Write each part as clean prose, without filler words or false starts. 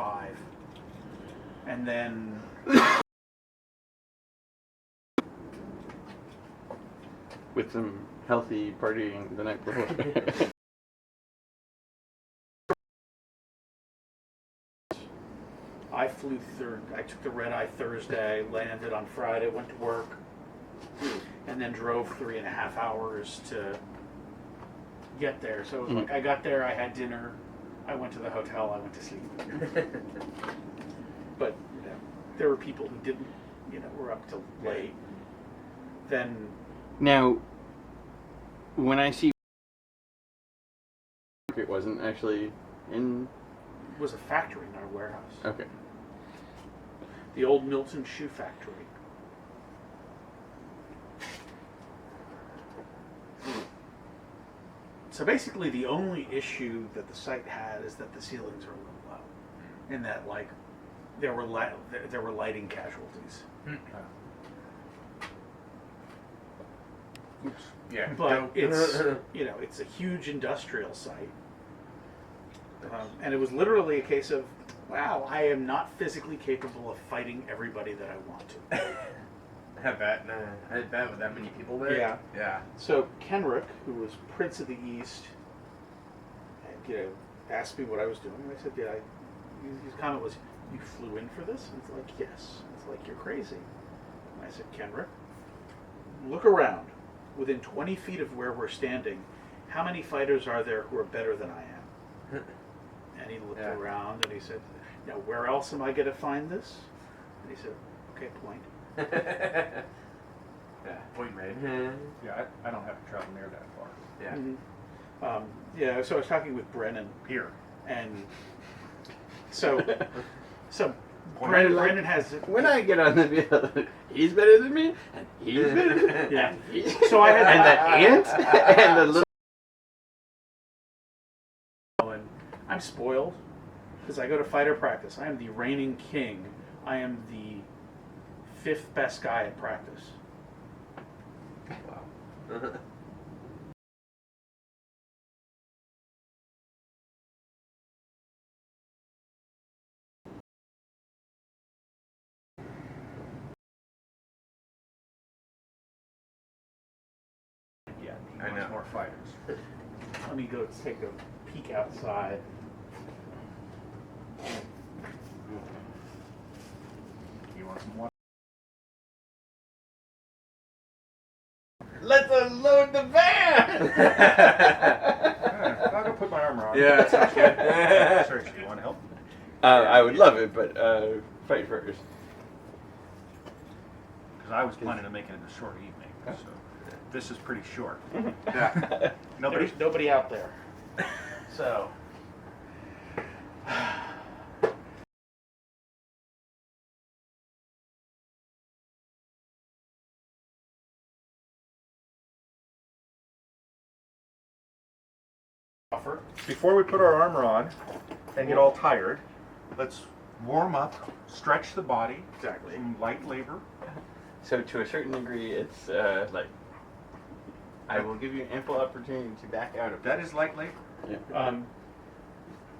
5. And then with some healthy partying the night before. I flew through. I took the red-eye Thursday, landed on Friday, went to work, and then drove 3.5 hours to get there. So it was like I got there, I had dinner, I went to the hotel, I went to sleep. But there were people who didn't, were up till late. Then now, when I see it wasn't actually in. It was a factory, not a warehouse. Okay. The old Milton Shoe Factory. So basically, the only issue that the site had is that the ceilings are a little low, and that there were lighting casualties. Oops. Yeah. But it's a huge industrial site, and it was literally a case of, wow, I am not physically capable of fighting everybody that I want to. I bet with that many people there. Yeah. Yeah. So Kenrick, who was Prince of the East, asked me what I was doing, and I said, his comment was, "You flew in for this?" And it's like, "Yes." And it's like, "You're crazy." And I said, "Kenrick, look around. Within 20 feet of where we're standing, how many fighters are there who are better than I am?" And he looked around and he said, "Now, where else am I going to find this?" And he said, "Okay, point." Yeah, point made. Yeah, I don't have to travel near that far. Yeah. Mm-hmm. So I was talking with Brennan Here. and so Brennan has. When I get on the field, he's better than me, and he's better than me. Yeah. And he's, So I had and that ant, and the little. And I'm spoiled because I go to fighter practice. I am the reigning king. I am the 5th best guy at practice. Wow. Yeah, I he wants know. more fighters. Let me go take a peek outside. You want some water? Let's unload the van. I'll go put my armor on. Yeah, that sounds good. Seriously, you want to help? I would love it, but fight first. Because I was planning to make it a short evening, so this is pretty short. Yeah. Nobody. There's nobody out there. So. Before we put our armor on and get all tired, let's warm up, stretch the body. Exactly. Some light labor. So to a certain degree, it's I will give you ample opportunity to back out of That is light labor. Yeah.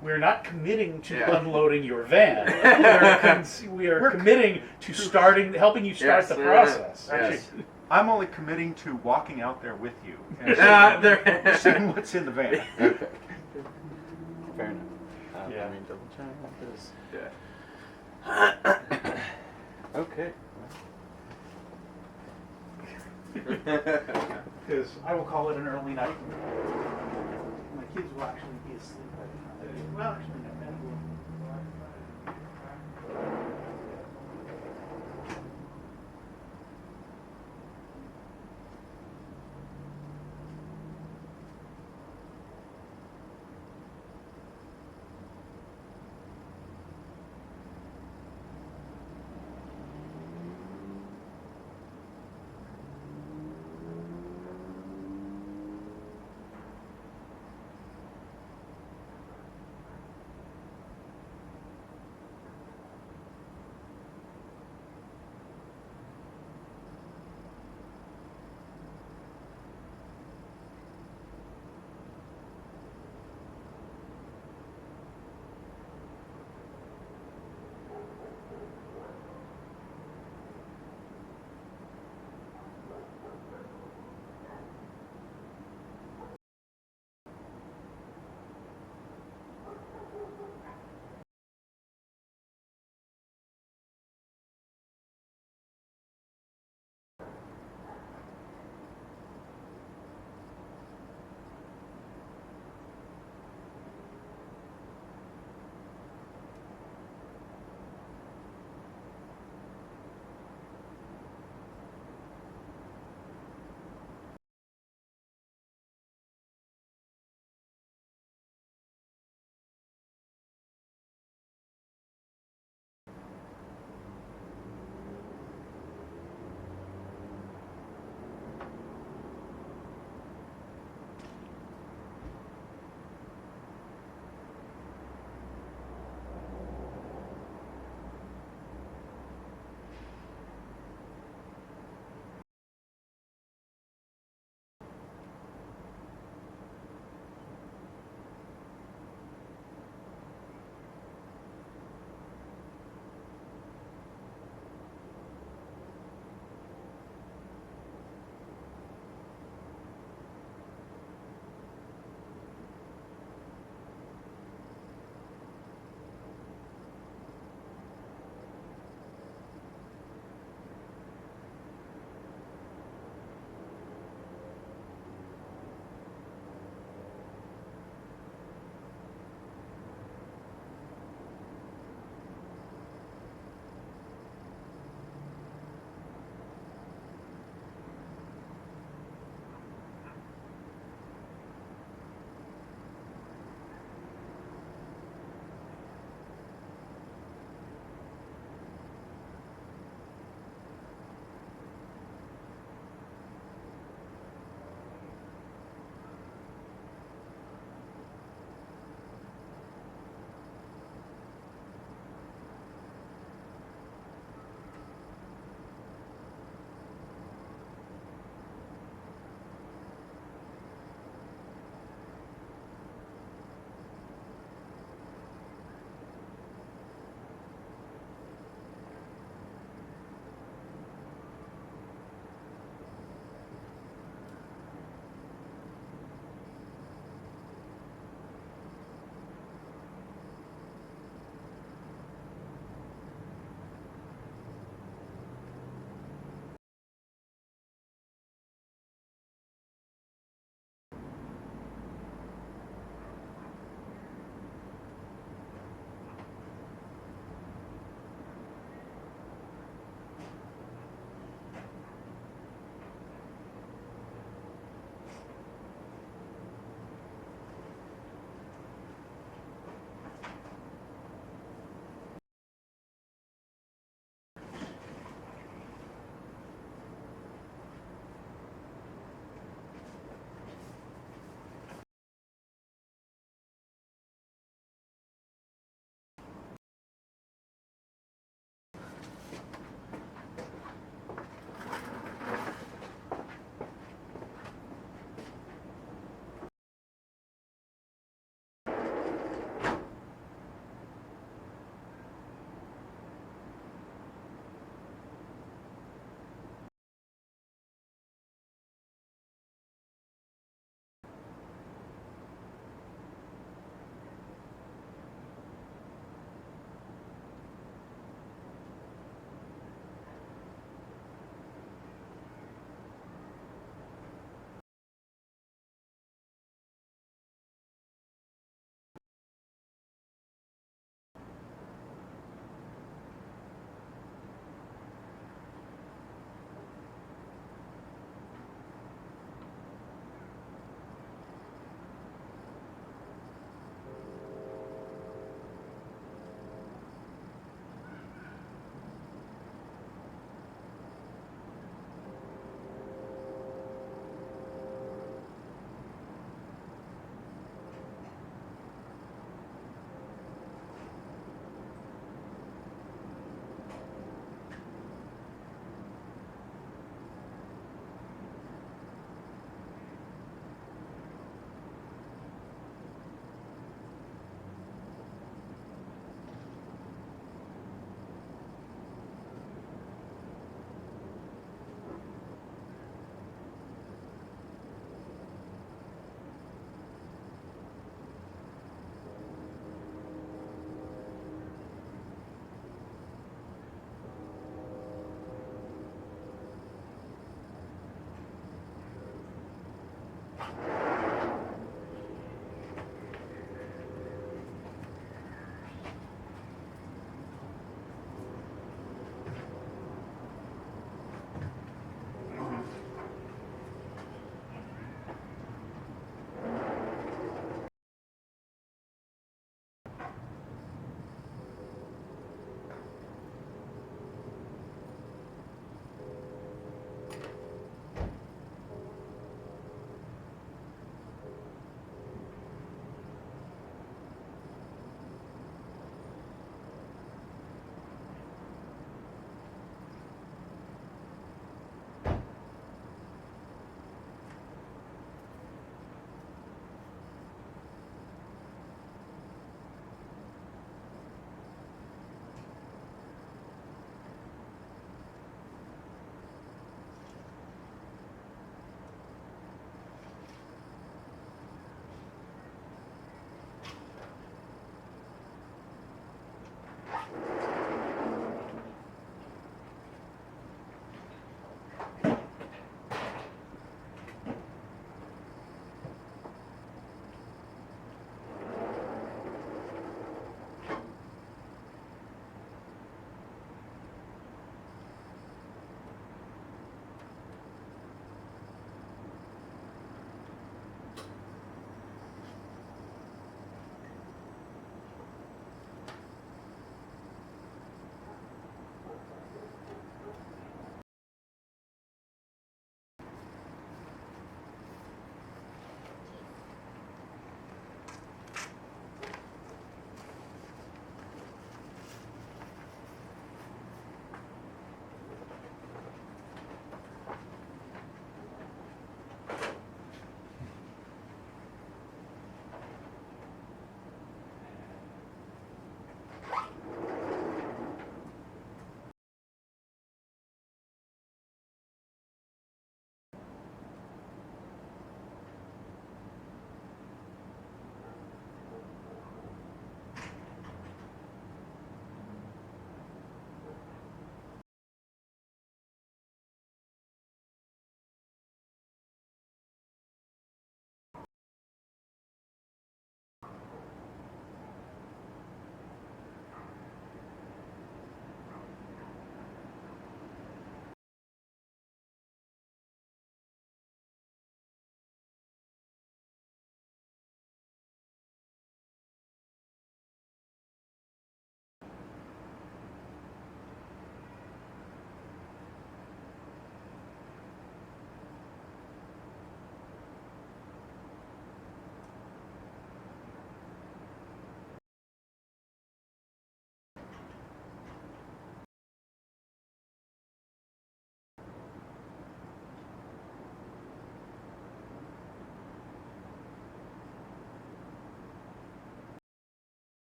We're not committing to Yeah. unloading your van. We are committing to helping you start Yes, the process. Yes. I'm only committing to walking out there with you and seeing what's in the van. Okay. Fair enough. Yeah. Let me double check this. Yeah. Okay. Because I will call it an early night. My kids will actually be asleep by the time. Well, actually, no. Ben will.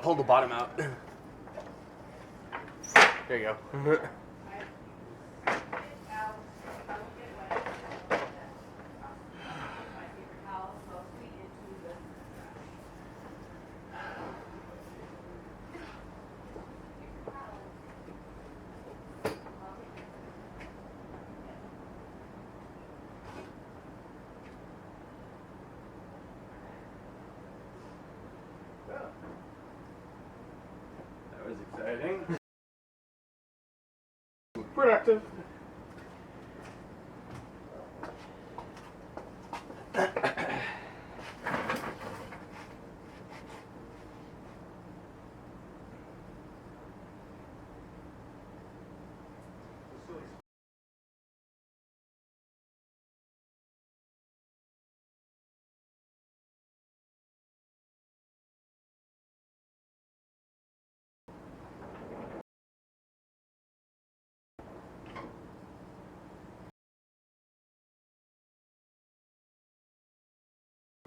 pull the bottom out. There you go. That was exciting. Productive.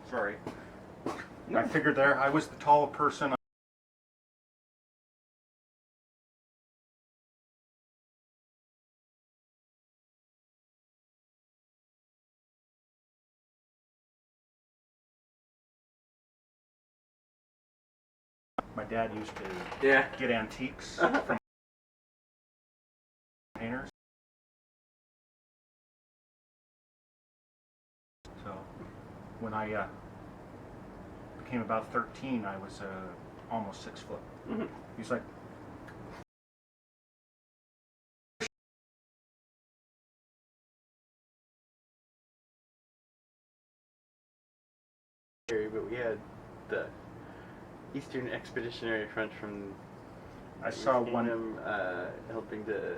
Sorry. I figured there I was the tall person. My dad used to Yeah. get antiques from painters. So when I became about 13, I was almost 6 foot. Mhm. He's like, But we had the Eastern Expeditionary Front from I saw one. Kingdom, helping to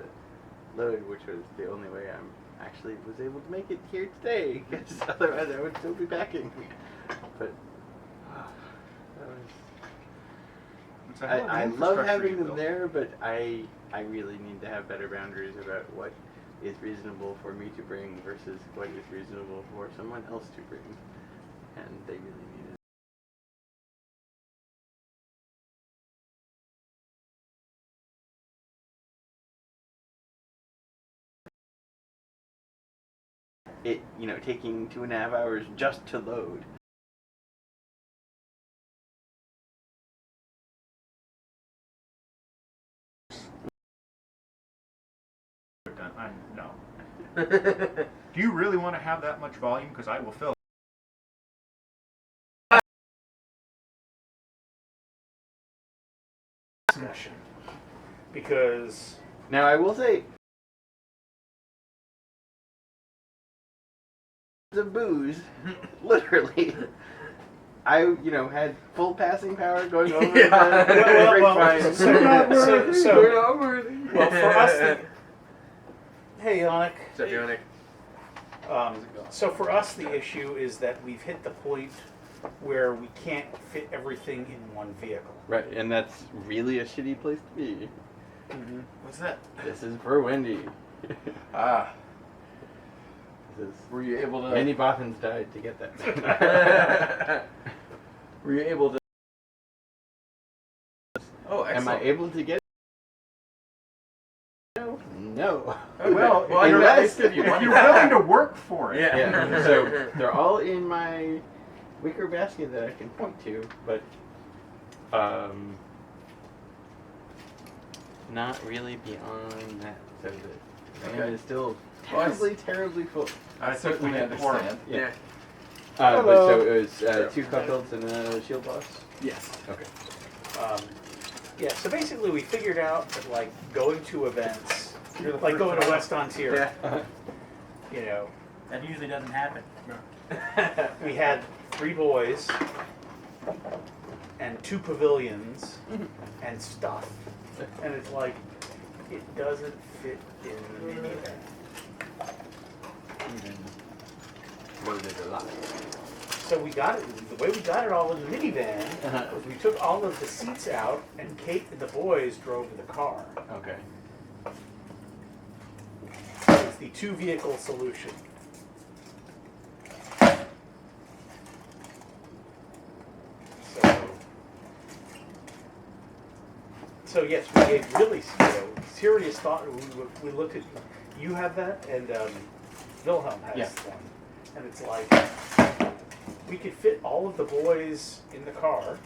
load, which was the only way I'm actually was able to make it here today, because otherwise I would still be packing. But that was, It's a hell of an I love infrastructure having you them built. there, but I really need to have better boundaries about what is reasonable for me to bring versus what is reasonable for someone else to bring, and they really need it. It, taking 2.5 hours just to load. No. Do you really want to have that much volume? Because I will fill. Discussion. Because Now I will say, the booze, literally. I, had full passing power going over the grapevine. well, for us, hey, Yannick. What's up, Yannick? So for us, the issue is that we've hit the point where we can't fit everything in one vehicle. Right, and that's really a shitty place to be. Mm-hmm. What's that? This is for Wendy. Ah. This is, Were you able to? many Bothans died to get that. Were you able to? Oh, excellent. Am I able to get it? No. Okay. Well, Well, you're unless if you you're want willing to work for it. Yeah. Yeah, so they're all in my wicker basket that I can point to, but not really beyond that. So the van Okay. is still Well, I terribly, terribly full. I certainly understand. Yeah. Yeah. But so it was 2 cup and a shield box? Yes. Okay. Yeah. So basically, we figured out that going to events, You're the like first going to one. West Ontario, Yeah. That usually doesn't happen. we had 3 boys and 2 pavilions and stuff, and it's like it doesn't fit in the minivan. Loaded a lot. So we got it. The way we got it all in the minivan was we took all of the seats out, and Kate and the boys drove the car. Okay. It's the 2-vehicle solution. So So yes, we gave really serious thought. We looked at, you have that, and Wilhelm has one, and it's like we could fit all of the boys in the car,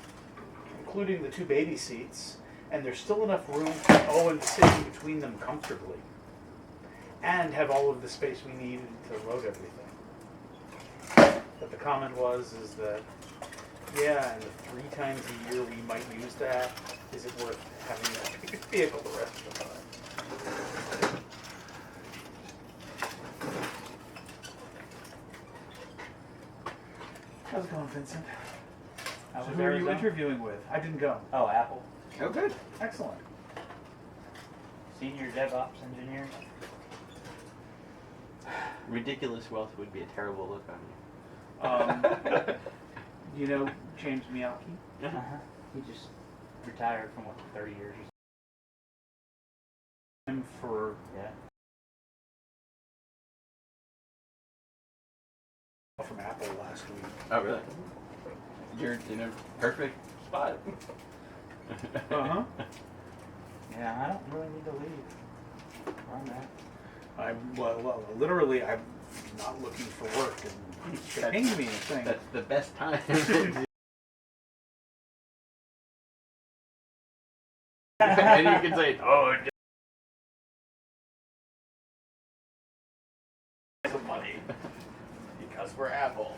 including the 2 baby seats, and there's still enough room for Owen to sit in between them comfortably, and have all of the space we needed to load everything. But the comment is that, yeah, and the 3 times a year we might use that, is it worth having that big vehicle the rest of the time? How's it going, Vincent? How So was who are you Arizona? interviewing with? I didn't go. Oh, Apple. Oh, good. Excellent. Senior DevOps engineer. Ridiculous wealth would be a terrible look on You know James Miyake? you. He just retired from 30 years or Him for so. Yeah. from Apple last week. Oh, really? You're in a perfect spot. Uh-huh. Yeah, I don't really need to leave. On that. Well, literally, I'm not looking for work, and they pinged me and saying, That's the best time. And you can say, oh, Some money. Because we're Apple.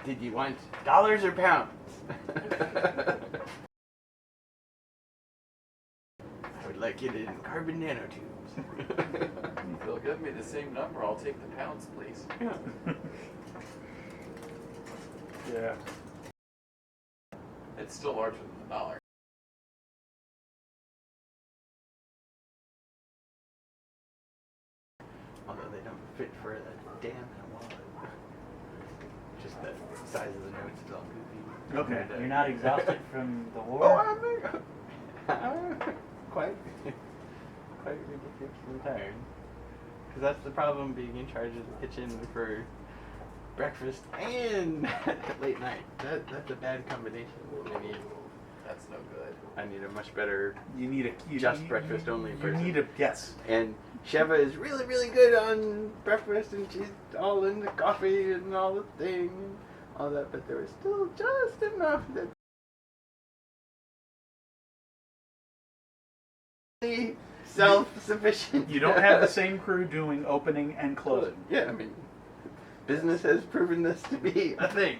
did you want dollars or pounds? I would like it in carbon nanotubes. If they'll give me the same number, I'll take the pounds, please. yeah. It's still larger than the dollar. Although they don't fit for a damn wallet. Just the size of the notes is all goofy. Okay. You're not exhausted from the war? Oh, I'm quite ridiculously tired. Because that's the problem, being in charge of the kitchen for breakfast and late night. That's a bad combination. That's no good. I need a much better You need a breakfast only You person. need a yes. And Sheva is really, really good on breakfast, and she's all in the coffee and all the thing and all that, but there was still just enough that self-sufficient. You don't have the same crew doing opening and closing. Yeah, I mean, business has proven this to be a thing.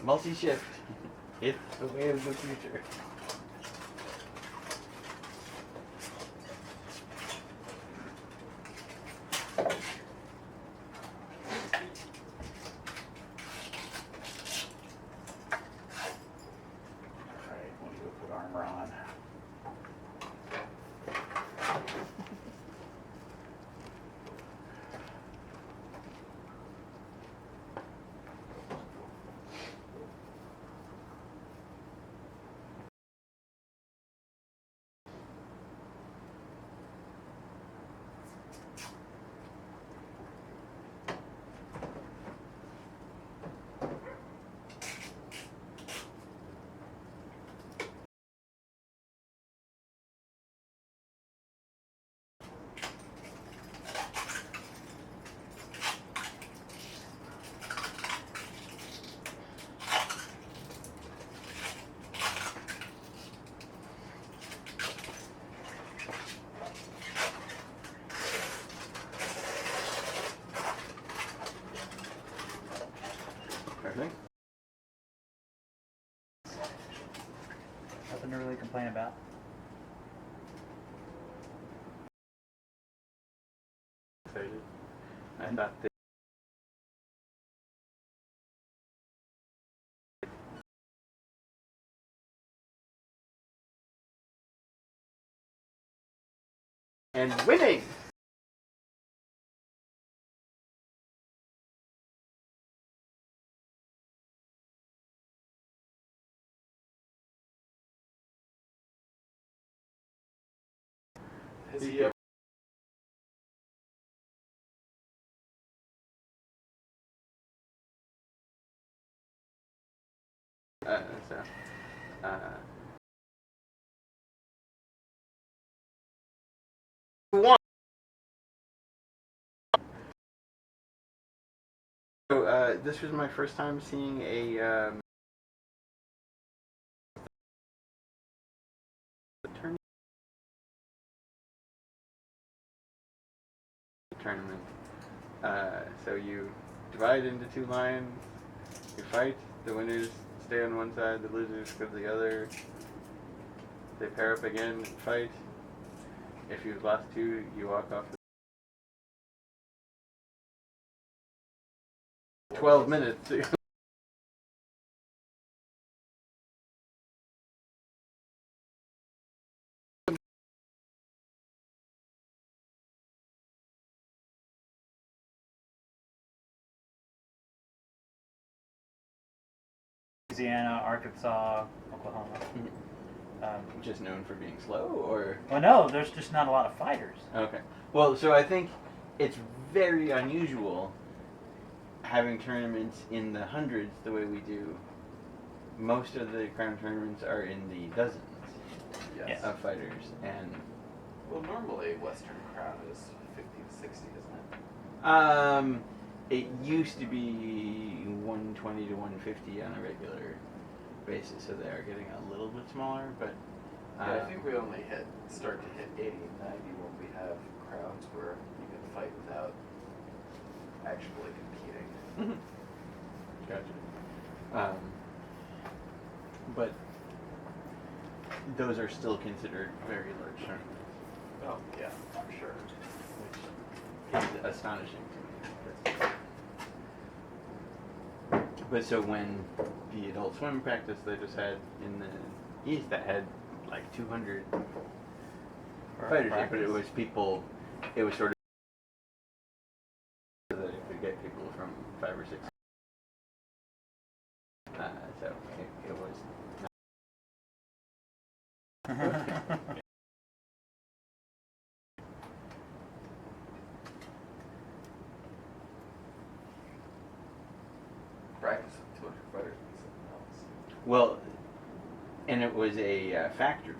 Multi-shift. It's the way of the future. Alright, let me go put armor on. Everything? Nothing to really complain about. Excited. I thought they and winning. Has he ever So, One. So this was my first time seeing a tournament. So you divide into two lines, you fight, the winners stay on one side, the losers go to the other. They pair up again and fight. If you've lost two, you walk off. 12 minutes. Louisiana, Arkansas, Oklahoma. Just known for being slow, or? Well, no, there's just not a lot of fighters. Okay. Well, so I think it's very unusual having tournaments in the hundreds the way we do. Most of the crown tournaments are in the dozens Yes. of fighters, and Well, normally Western Crown is 50 to 60, isn't it? it used to be 120 to 150 on a regular basis, so they are getting a little bit smaller, but Yeah, I think we only start to hit 80 and 90 when we have crowds where you can fight without actually competing. Gotcha. But those are still considered very large tournaments, Oh, yeah, for sure. which is astonishing to me. But so when the adult swim practice they just had in the East, that had like 200 fighters, but it was people, it was sort of so that it could get people from 5 or 6. So it was. Practice with 200 fighters is something else. Well, and it was a factory.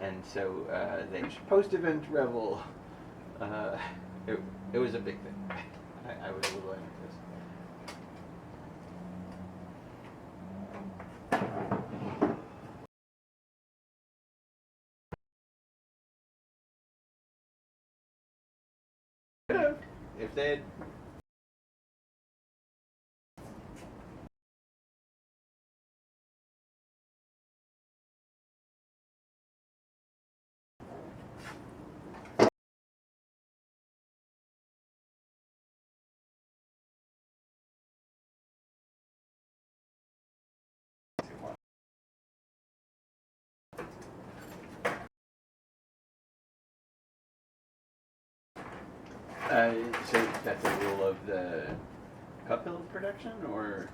And so they post-event revel. It was a big thing. I was a little anxious. If they had so that's a rule of the cup hill production, or?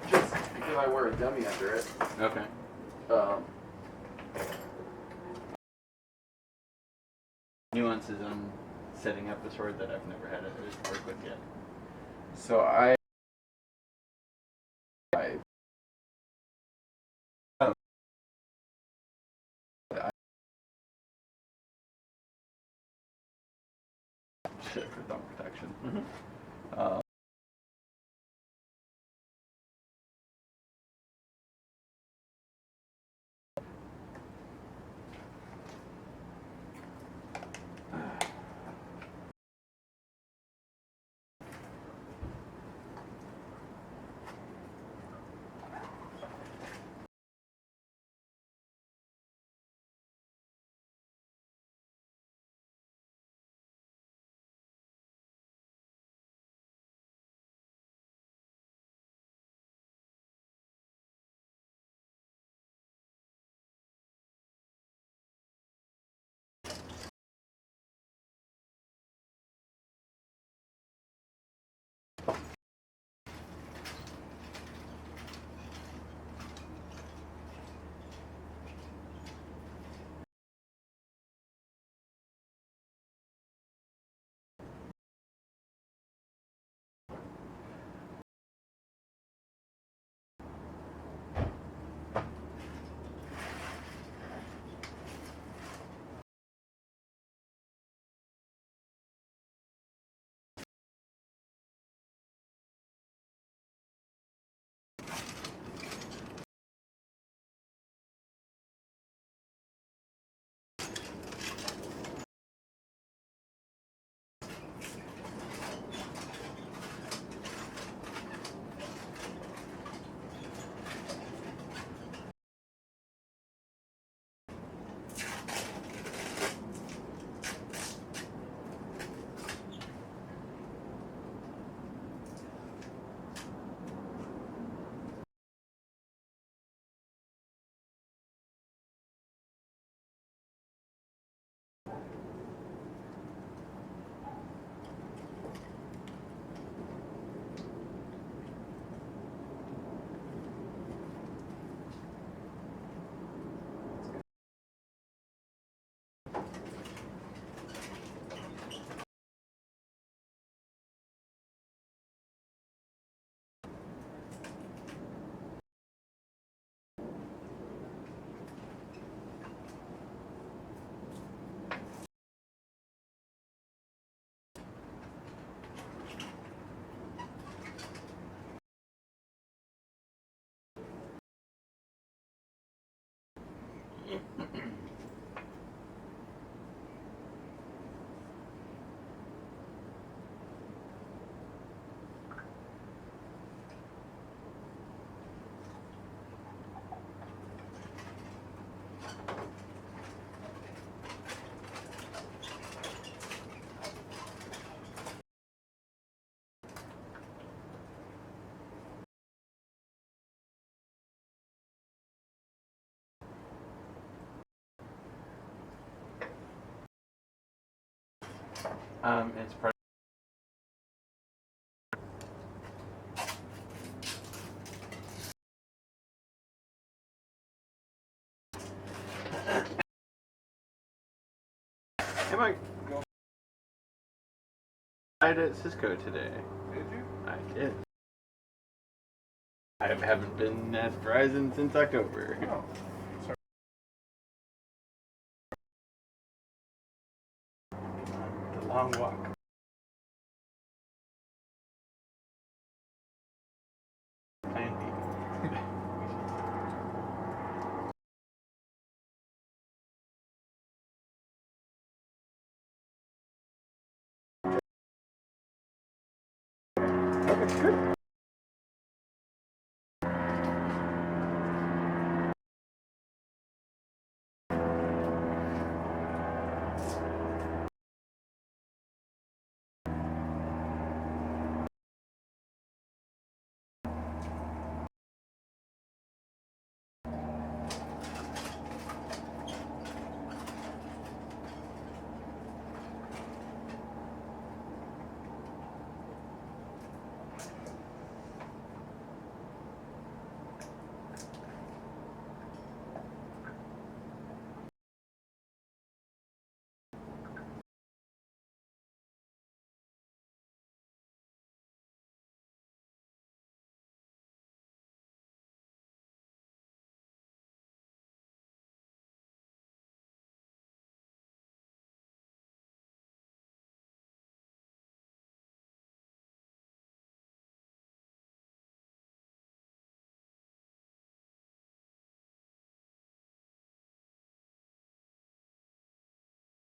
Just because I wear a dummy under it. Okay. Nuances on setting up a sword that I've never had to work with yet. So I Shit for thumb protection. Mm-hmm. It's part. Hey, Mike. I tried at Cisco today. Did you? I did. I haven't been at Verizon since October. Oh, sorry. The long walk. Plan B. Okay, good.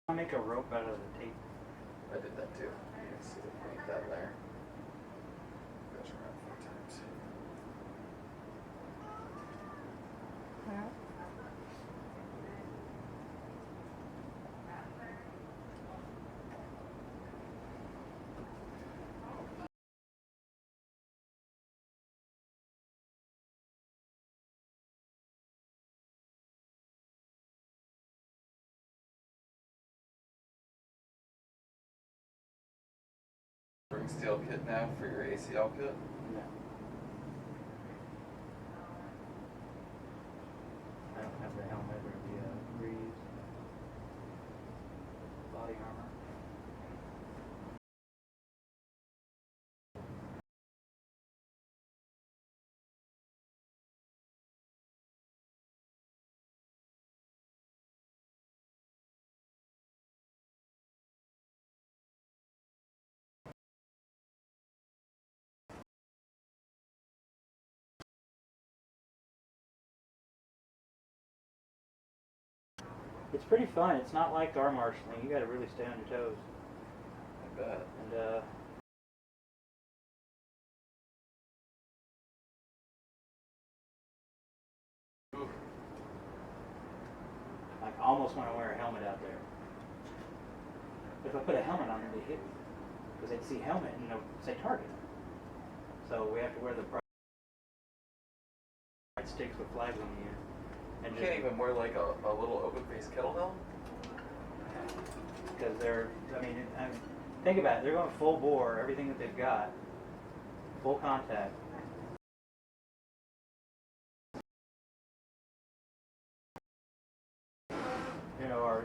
I'll make a rope out of the tape. I did that too. You can see it beneath that layer. Goes around 4 times. Bring steel kit now for your ACL kit? No. I don't have the helmet or the greaves. Body armor. It's pretty fun. It's not like arm marshalling. You got to really stay on your toes. I bet. And Oof. I almost want to wear a helmet out there. If I put a helmet on, they'd hit me because they'd see helmet and they'll say target. So we have to wear the bright sticks with flags on the end. And You can't even wear like a little open face kettle helm? because they're, think about it, they're going full bore, everything that they've got, full contact. You know,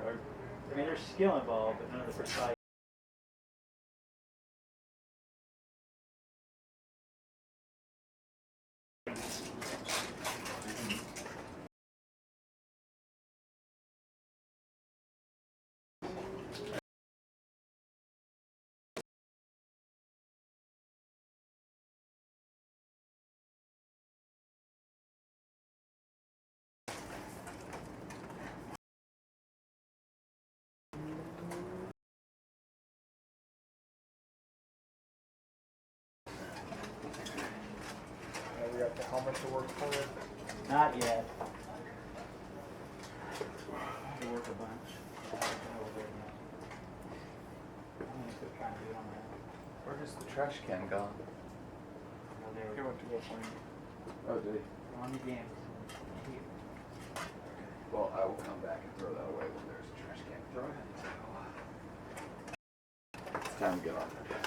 there's skill involved, but none of the precise. We got the helmet to work for it. Not yet. I work a bunch. I'm gonna quit trying to do it on that. Where does the trash can go? He went to go find it. Oh, did he? On the games. Here. Well, I will come back and throw that away when there's a trash can. Throw it. Time to get on there.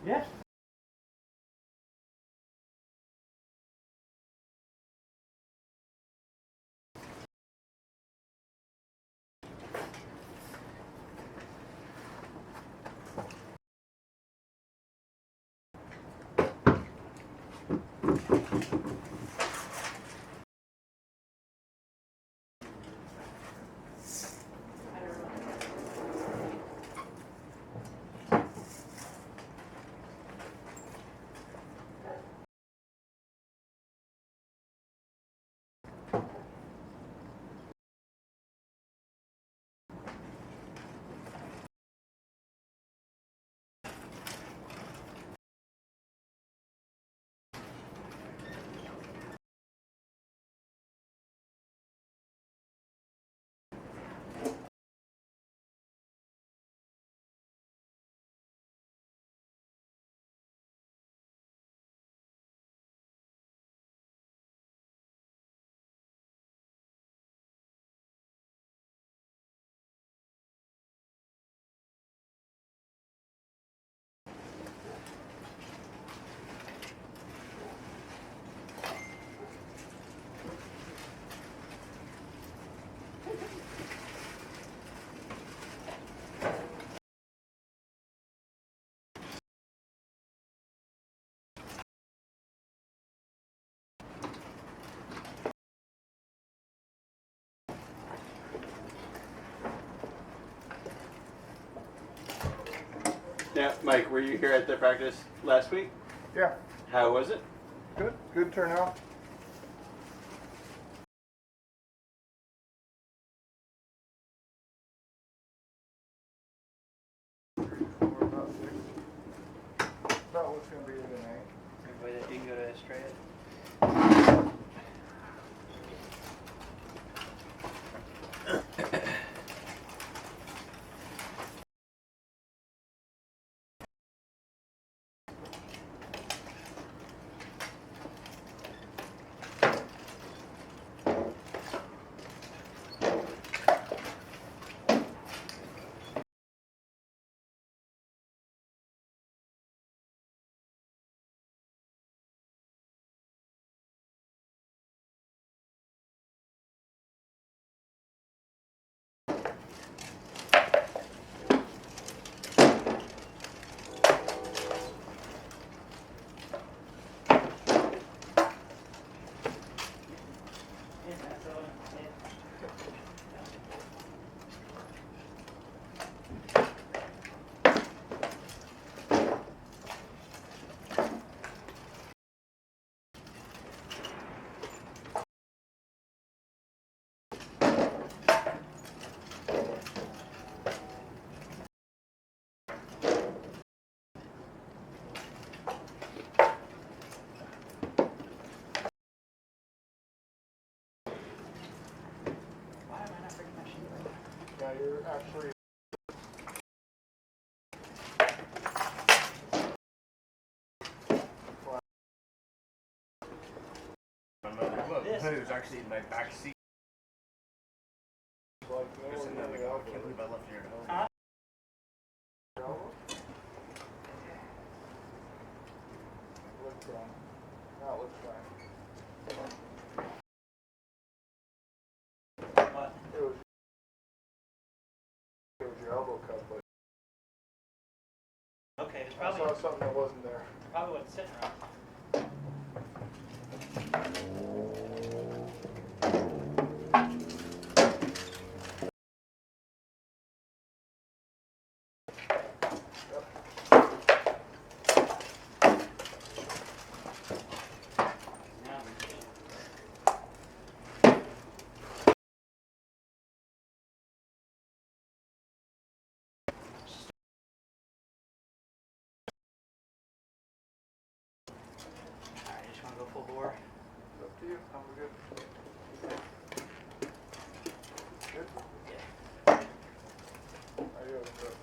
Yeah. Now, Mike, were you here at the practice last week? Yeah, How was it? good turnout. About what's going to be here tonight. Everybody that didn't go to Australia. Yeah, you're actually. It was actually in my back seat. Just in there, like, oh, I can't believe I left here at home. Looks fine. That looks fine. What? It was your elbow cut, but Okay, it's I probably saw something that wasn't there. probably what's sitting around. Alright, you just want to go full bore? It's up to you. I'm good. Good? Yeah. Are you okay?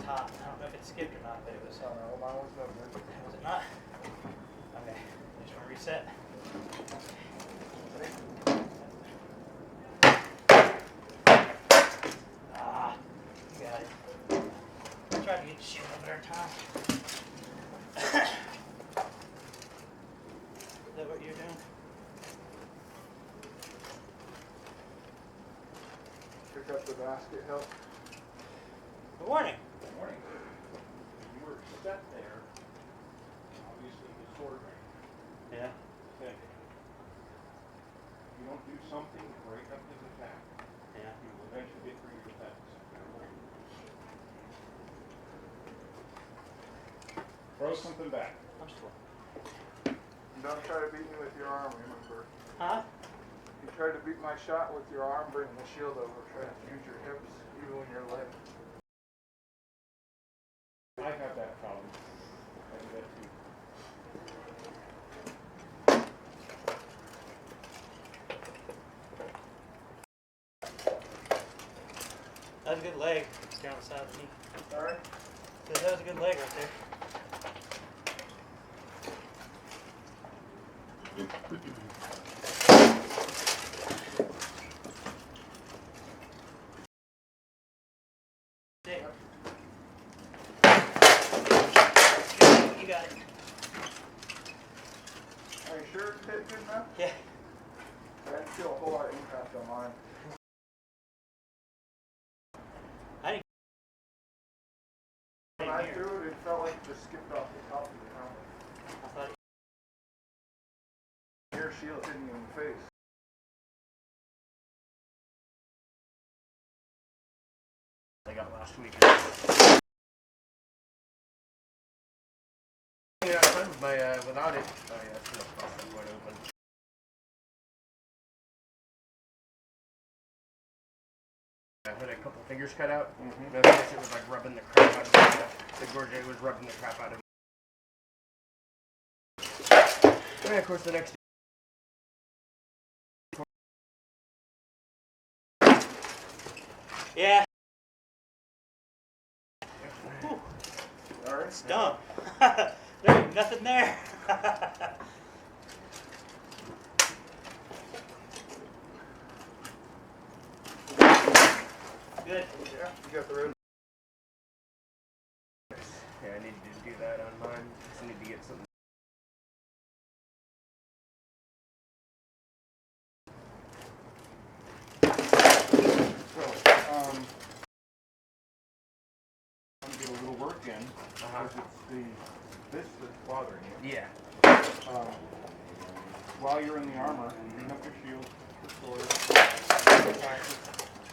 top. I don't know if it skipped or not, but it was. Oh no, mine was no good. Was it not? Okay. Just want to reset. Ah, you got it. Try to get the shit over there, Tom. Is that what you're doing? Pick up the basket, help. Good morning. Good morning. You were set there, obviously disorderly. Yeah. Okay. If you don't do something to break up his attack, Yeah. you will eventually get through your defense. Throw something back. I'm still. Don't try to beat me with your arm, remember. Huh? You tried to beat my shot with your arm, bring the shield over. Try to use your hips, even when you're leg. I have that problem. I do that too. That was a good leg. Stay on the side of me. Sorry? That was a good leg right there. There. You got it. Are you sure it's hit good enough? Yeah. I didn't feel a whole lot of impact on mine. When I threw it, it felt like it just skipped off the top of your helmet. I thought Your shield hitting you in the face. I got last week. Yeah, I with my without it. Oh yeah, it's gonna bust that wide open. I had a couple fingers cut out. I guess it was like rubbing the crap out of me. The gorget was rubbing the crap out of me. And of course the next yeah. Alright? It's dumb. There ain't nothing there. Good. Yeah, you got the road. yeah, I need to do that on mine. Just need to get something. So, I'm gonna get a little work in because it's this that's bothering you. Yeah. While you're in the armor, bring up your shield, your sword.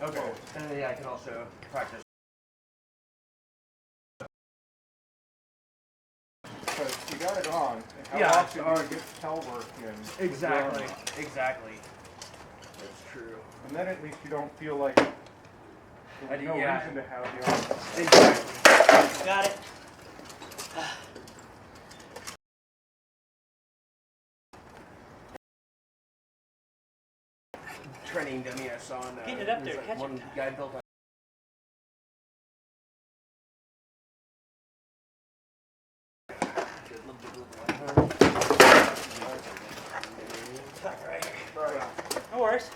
Okay. And then, yeah, I can also practice. Because you got it on. And how Yeah, often it's do you get tell work in? with your Exactly. armor? Exactly. That's true. And then at least you don't feel like there's no yeah. reason to have the armor. Exactly. Got it. Training dummy I saw in Getting it up there, there's, catch one it. guy built a Right here. Right. No worries.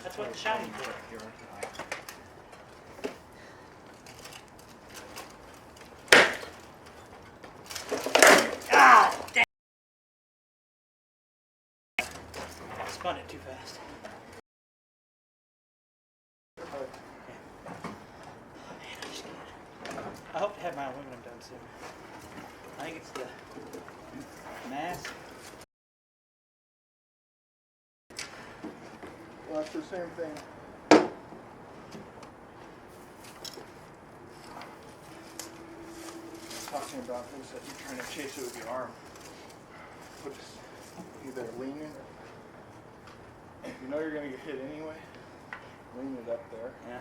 That's what the shining for. Ah, damn. Spun it too fast. I hope to have my aluminum done soon. I think it's the mass. Well, that's the same thing. Talking about is that you're trying to chase it with your arm. Put either lean it. If you know you're going to get hit anyway, lean it up there. Yeah.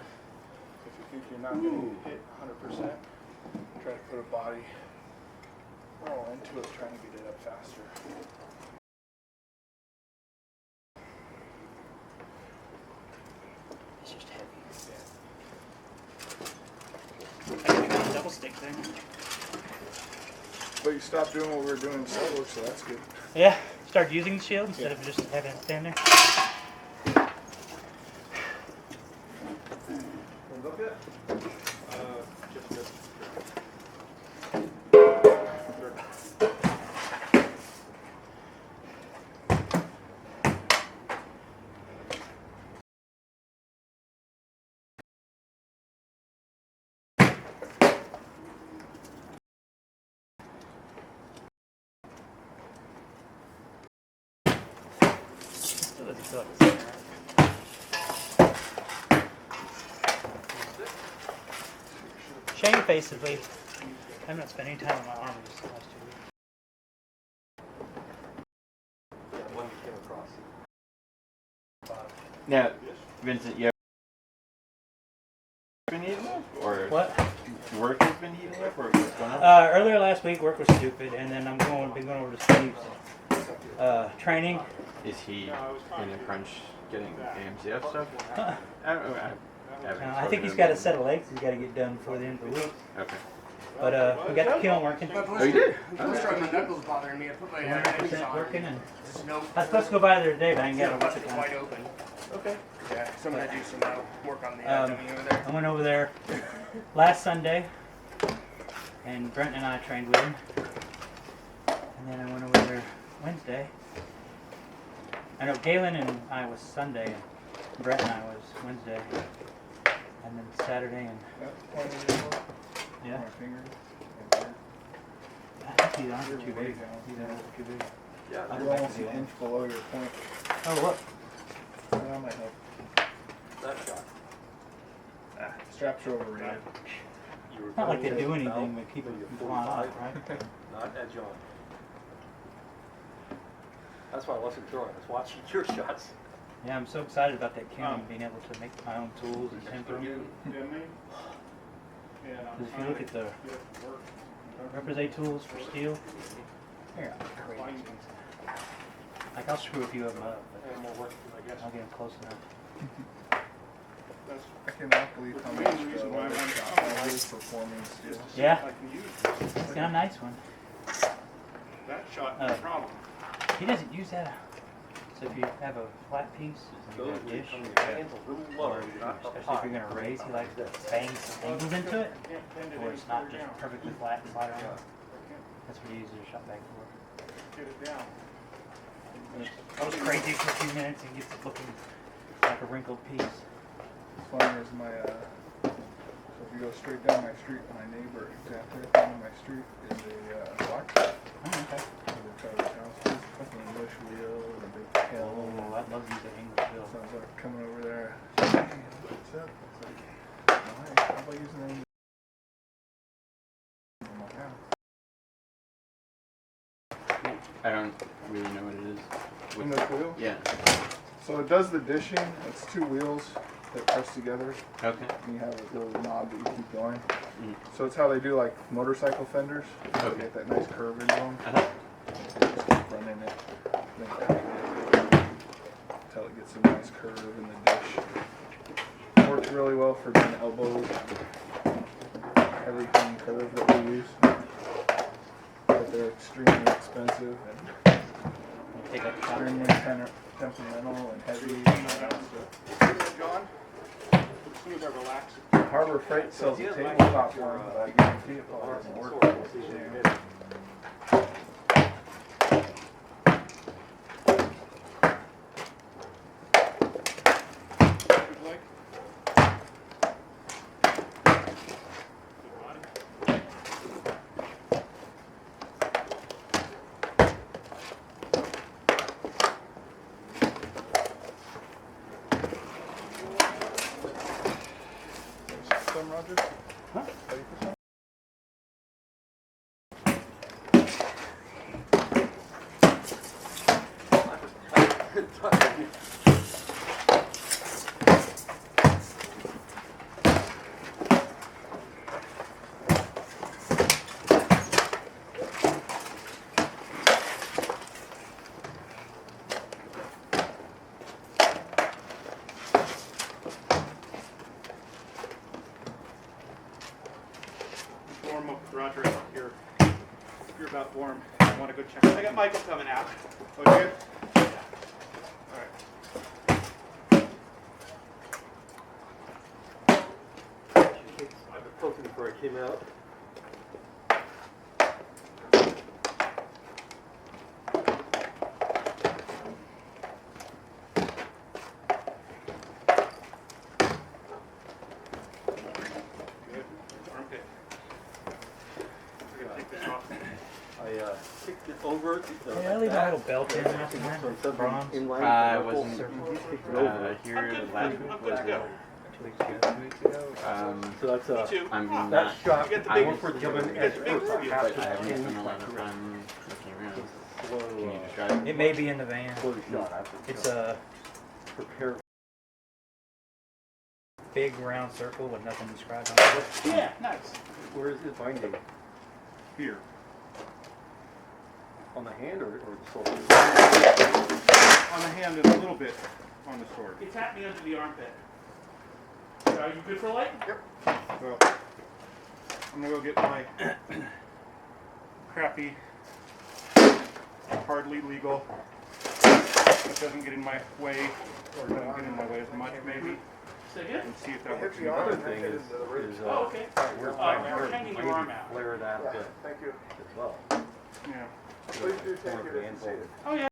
If you think you're not going to get hit 100%, try to put a body roll into it, trying to get it up faster. It's just heavy. I can do that double stick thing. But you stopped doing what we were doing in solo, so that's good. Yeah, start using the shield instead of just having it stand there. Still doesn't feel like it's there. Shamefacedly, I've not spent any time on my arm just the last 2 weeks. One came across. Now, Vincent, you have been heating up? Or What? work has been heating up? Or what's going on? Earlier last week, work was stupid, and then I'm been going over to Steve's training. Is he in a crunch getting AMCF stuff? I don't know. I think he's got a set of legs he's got to get done before the end of the week. Okay. But we got the kiln working. Oh, you did? I'm starting my knuckles bothering me. I put my headphones 100% on. working, and There's no. I was supposed to go by there today, but I ain't got It's it. wide open. Okay. Yeah, so I'm gonna do some work on the dummy over I there. went over there last Sunday, and Brent and I trained with him. And then I went over there Wednesday. I know Galen and I was Sunday, and Brent and I was Wednesday. And then Saturday, and yeah. My finger. I think these arms are too big. These arms are too big. Yeah. I'll You're go back almost to the an other inch below your point. one. Oh, look. That might help. That shot. Straps are overrated. It's not like they do anything but keep it from flying off, right? Not at John. That's why I wasn't throwing. I was watching your shots. Yeah, I'm so excited about that kiln, being able to make my own tools and temper them. Because if you look at the represent tools for steel, they're crazy expensive. Like, I'll screw a few of them up, but And more work, I guess. I'll get them close enough. I cannot believe how much his performance is. Yeah, he's got a nice one. That shot, problem. He doesn't use that. So if you have a flat piece, you Those got a where you dish, come your hands a little low, or not up especially if high. you're going to raise, he likes to bang some angles into it, where it's not just perfectly flat and slide around. That's what he uses a shot bag for. Get it down. It goes crazy for a few minutes and gets it looking like a wrinkled piece. As far as my, so if you go straight down my street, my neighbor exactly at the end of my street is a blacksmith. Oh, okay. Fucking English wheel and a big hill. Oh, I'd love to use that English So bill. I was like coming over there. What's up? It's like, nice. How about using the English? I'm like, yeah. I don't really know what it is. English wheel? Yeah. So it does the dishing. It's 2 wheels that press together, Okay. and you have a little knob that you keep going. Mm. So it's how they do like motorcycle fenders. So Okay. they get that nice curve in them. Uh-huh. Just keep running it, then tighten it until it gets a nice curve in the dish. Works really well for doing elbows, everything curve that we use. But they're extremely expensive and Take a shot. extremely temperamental and heavy. And all that stuff. John, as soon as I relax. Harbor Freight sells a tabletop one, but I guarantee it probably doesn't work. Some Rogers? Huh? Ready for some? warm up the garage right up here. If you're about warm, I want to go check. I got Michael coming out. Oh, you good? All right. I've been poking before I came out. Kicked it over. Yeah, I leave a little belt in after that. Bronze. I wasn't here last week. I'm good to go. 2 weeks ago. 2 weeks ago. So that's Me too. I'm Ah, not. that shot. You get the I big, work for you Gilman get the big as review. But I haven't spent a lot of time looking around. Can you describe? It may be in the van. Slow shot after It's a prepare. big round circle with nothing inscribed on it. Yeah, nice. Where is it binding? Here. On the hand or the sword? On the hand and a little bit on the sword. He tapped me under the armpit. Are you good for light? Yep. Well, I'm gonna go get my crappy, hardly legal, that doesn't get in my way, or doesn't get in my way as much maybe, Say again? and see if that works. The other thing is Oh, okay. we're You're hanging your arm out. flare that Thank you. as well. Yeah. Please do take it and see it. Oh, yeah.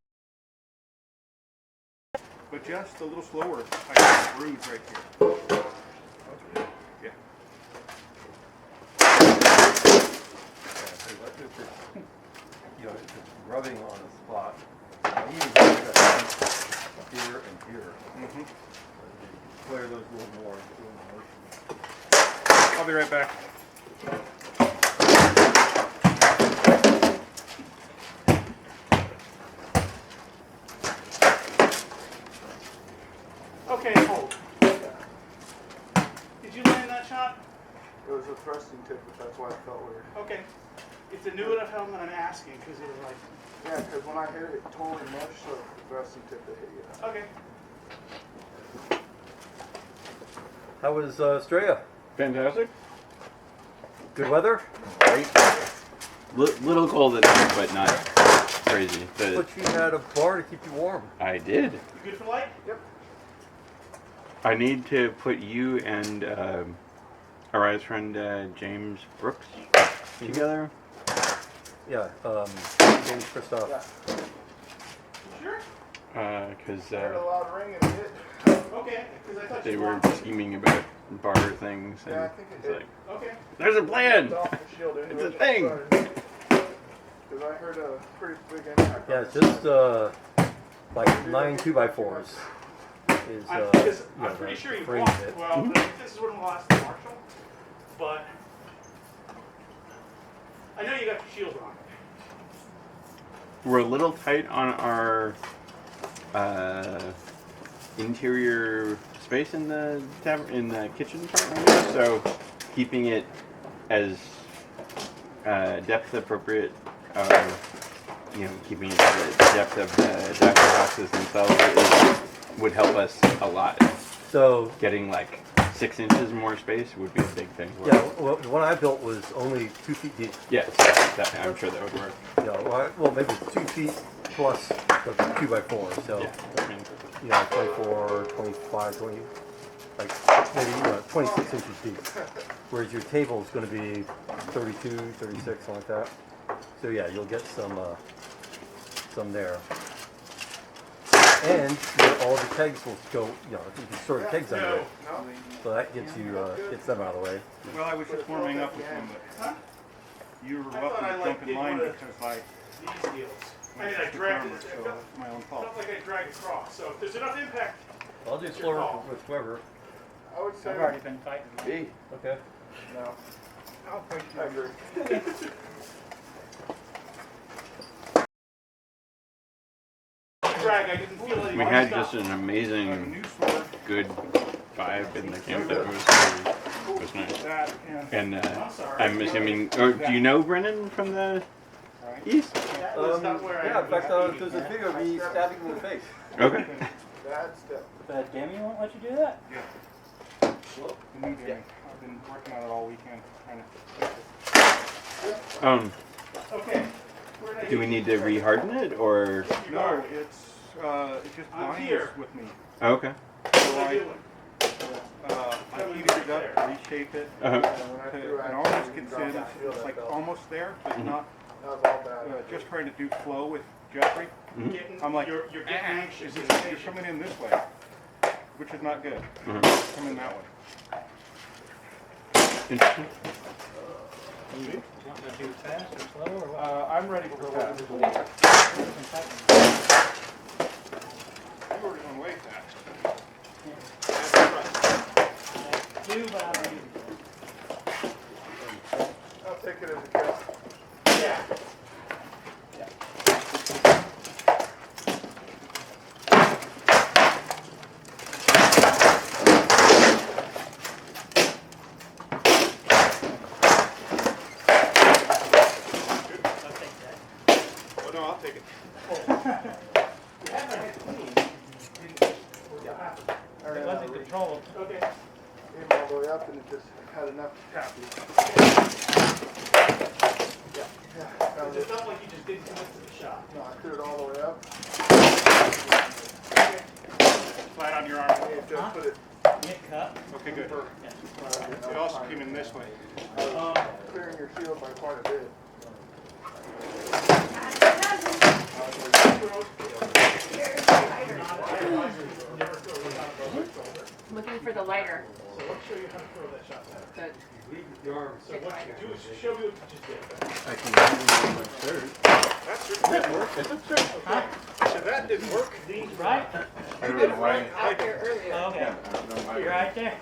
But just a little slower. I got a bruise right here. Yeah. You know, it's just rubbing on a spot. You need to do that here and here. Mm-hmm. Flare those a little more. A little motion. I'll be right back. Okay, hold. Did you land that shot? It was a thrusting tip, but that's why it felt weird. Okay. It's a new enough helmet I'm asking because it was like, Yeah, because when I hit it, it totally meshed, so the thrusting tip that hit you. okay. How was Australia? Fantastic. Good weather? Great. Little cold at night, but not crazy. But you had a bar to keep you warm. I did. You good for light? Yep. I need to put you and Ari's friend James Brooks together. Yeah, James Christoph. Yeah. Sure? Because I heard a loud ring and it hit. Okay. Because I thought they you were wanted- scheming about barter things. And Yeah, I think it it's did. like, Okay. there's a plan! It's a thing. Because I heard a pretty big impact. Yeah, it's just like 9 2x4s. Is, Because you know, I'm pretty the sure you frame walked. bit. Well, I think this is one of the last Marshall, but I know you got your shield on. We're a little tight on our interior space in the kitchen part right now, so keeping it as depth appropriate, keeping it to the depth of the jacket boxes themselves would help us a lot. So, Getting like 6 inches more space would be a big thing. yeah, well, the one I built was only 2 feet deep. Yes, I'm sure that would work. Yeah, well, maybe it's 2 feet plus the 2x4. So, Yeah, I mean, 24, 25, 20, like maybe 26 inches deep. Whereas your table is going to be 32, 36, something like that. So yeah, you'll get some there. And all the kegs will go, you can store the kegs under it. So that gets them out of the way. Well, I was just warming up with one, but you were I welcome thought I, to like, jump in did line one of because I These deals. I mean, I switched dragged armor, it. so it's my own fault. Felt like I dragged across. So if there's enough impact, I'll do slower with whoever. I would say I've already been fighting. hey, Okay. no. I agree. drag. I didn't feel any. we had stuff. just an Like a amazing, new sword, good vibe in the camp. That was nice. that, and And I'm sorry. I'm assuming, or do you know Brennan from the east? That was not where I Yeah, in fact, was there's a video of me stabbing him in the face. Okay. Bad step. But Damien won't let you do that? the new game. I've been working on it all weekend, trying to Okay. Do we need to reharden it or? No, it just binds with me. Oh, okay. So I heated it up, reshape it, Uh-huh. and almost gets in. It's like almost there, but not. Just trying to do flow with Jeffrey. Mm-hmm. I'm like, you're coming in this way, which is not good. Mhm. Come in that way. Interesting. You want to do it fast or slow or what? I'm ready for fast. You were doing way fast. Do, but I'll do. I'll take it as a guess. Yeah. Oh, no, I'll take it. It wasn't controlled. Okay. Came all the way up and it just had enough to tap you. Yeah. It just felt like you just didn't commit to the shot. No, I threw it all the way up. Flat on your arm. Hey, just put it Get cut. Okay, good. Yeah. It also came in this way. clearing your shield by quite a bit. Looking for the lighter. So let's show you how to throw that shot better. Good. So what you do is show me what you just did. I can use my shirt. That didn't work. Huh? I said that didn't work. These right? I don't know why. Out there earlier. Oh, okay. I don't know why. You're right there?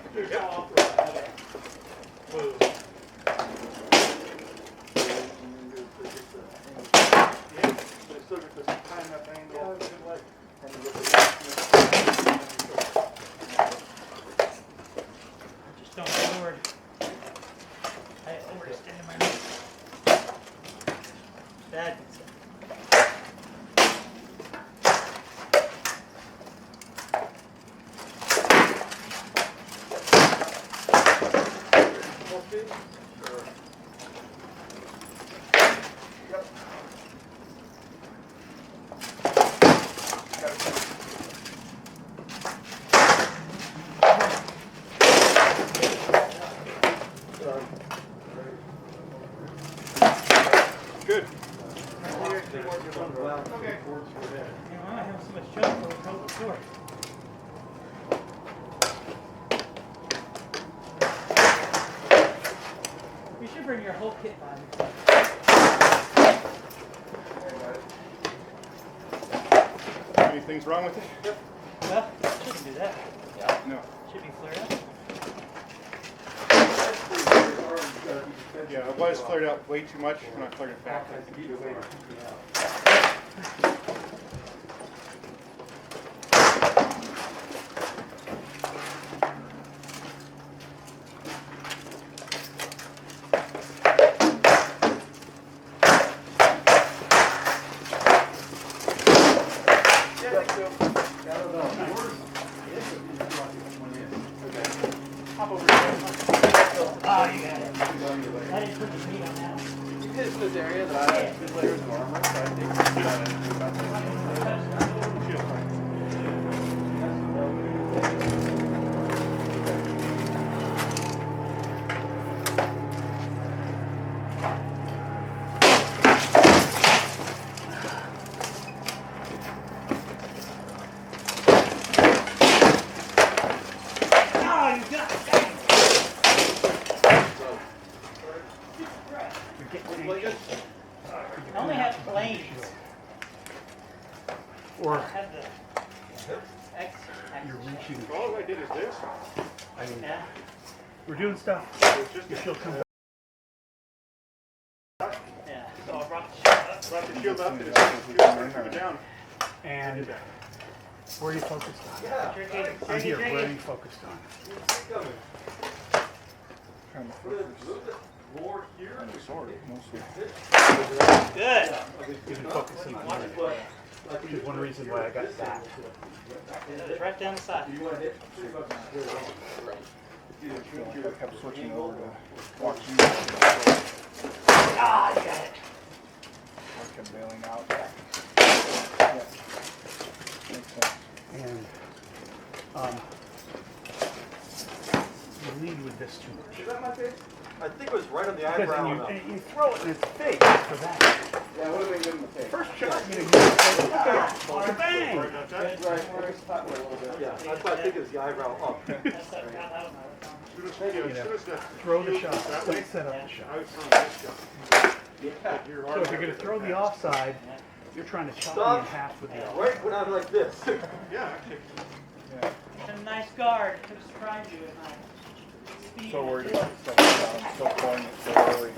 Move. But still get this high enough angle. And you get the Just don't forward. I overextended my knee. Dad. Good. I have so much trouble with the sword. You should bring your whole kit by me. Anything's wrong with it? Well, shouldn't do that. No. Should be flared up. Yeah, it was flared out way too much when I flared it back. Oh, you got it. I didn't put the meat on that one. This was area that I had 2 layers of armor, so I think Oh, you got it. I only have blades. Or I have the X. you're reaching. All I did is this. I mean, Yeah. we're doing stuff. Your shield comes up. Yeah. So I brought the shot up. Brought the shield up and it's coming down. And where are you focused on? Tricky. I'm here. Where are you focused on? Trying to focus. On the sword, mostly. Good. You've been focusing on here. Which is one reason why I got that. It's right down the side. I kept switching over to watching. Ah, yeah. I think it was right on the Because eyebrow. then you throw it in its face for that. Yeah, it would have been good in the face. First shot, you know, bang! Right, where it's caught a little bit. Yeah, that's why I think it was the eyebrow up. You know, throw the shot. Don't set up the shot. Yeah. So if you're going to throw the offside, you're trying to chop me in half with the offside. Right when I'm like this. A nice guard. Could have surprised you with my speed. So worried and about stuff, so pouring it so early.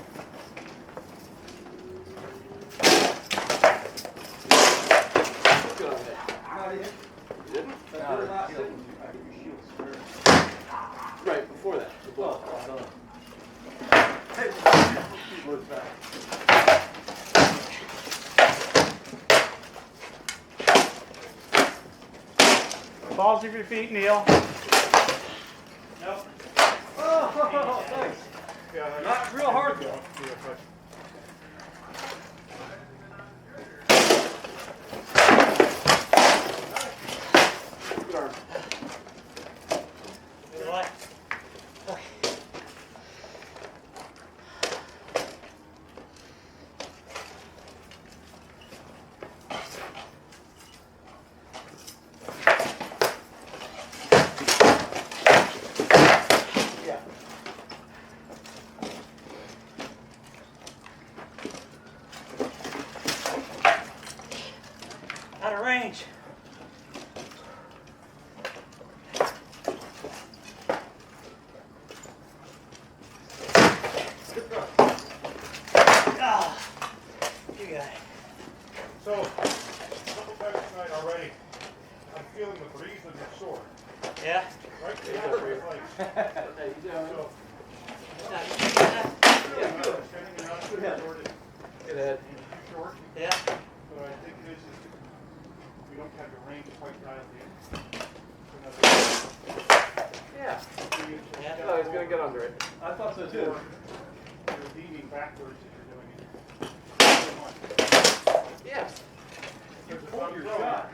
Right, before that. Balls of your feet, Neil. Nope. Oh, thanks. Not real hard though. Good luck. Out of range. Ah, you got it. So, a couple times tonight already, I'm feeling the breeze of your sword. Yeah? Right there, right place. How you doing? So, Now, you take that? yeah, good. Standing around with the sword is Get ahead. short, Yeah. but I think this is, we don't have the range quite dialed in. Yeah. Yeah. Oh, I was gonna get under it. I thought so too. You're leaning backwards as you're doing it. Yeah. You pulled your shot.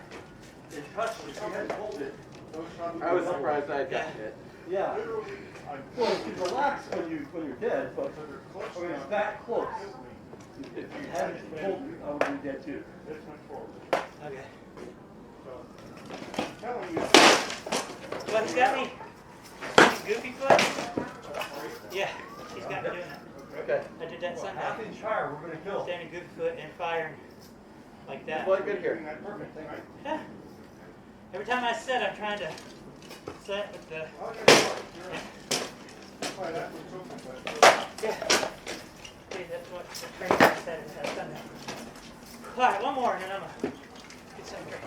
It touched it. You had to hold it. Those shots I was surprised I had gotten hit. Yeah. literally, I'm Well, you can relax when you're dead, but so they're close when it's enough that close, to me. if you hadn't pulled, I would be dead too. This much forward. Okay. So, I'm telling you, What, he's got me? Goofy foot? Yeah, he's got me doing that. Okay. I did that Sunday. Half inch higher, we're gonna kill. Standing goofy foot and firing like that. Well, good doing here. that perfect, right? Yeah. Every time I set, I'm trying to set with the. Oh, yeah, you're right. That's why that was open, but, Yeah. See, that's what the training said is that Sunday. Alright, one more and then I'm gonna get some drink.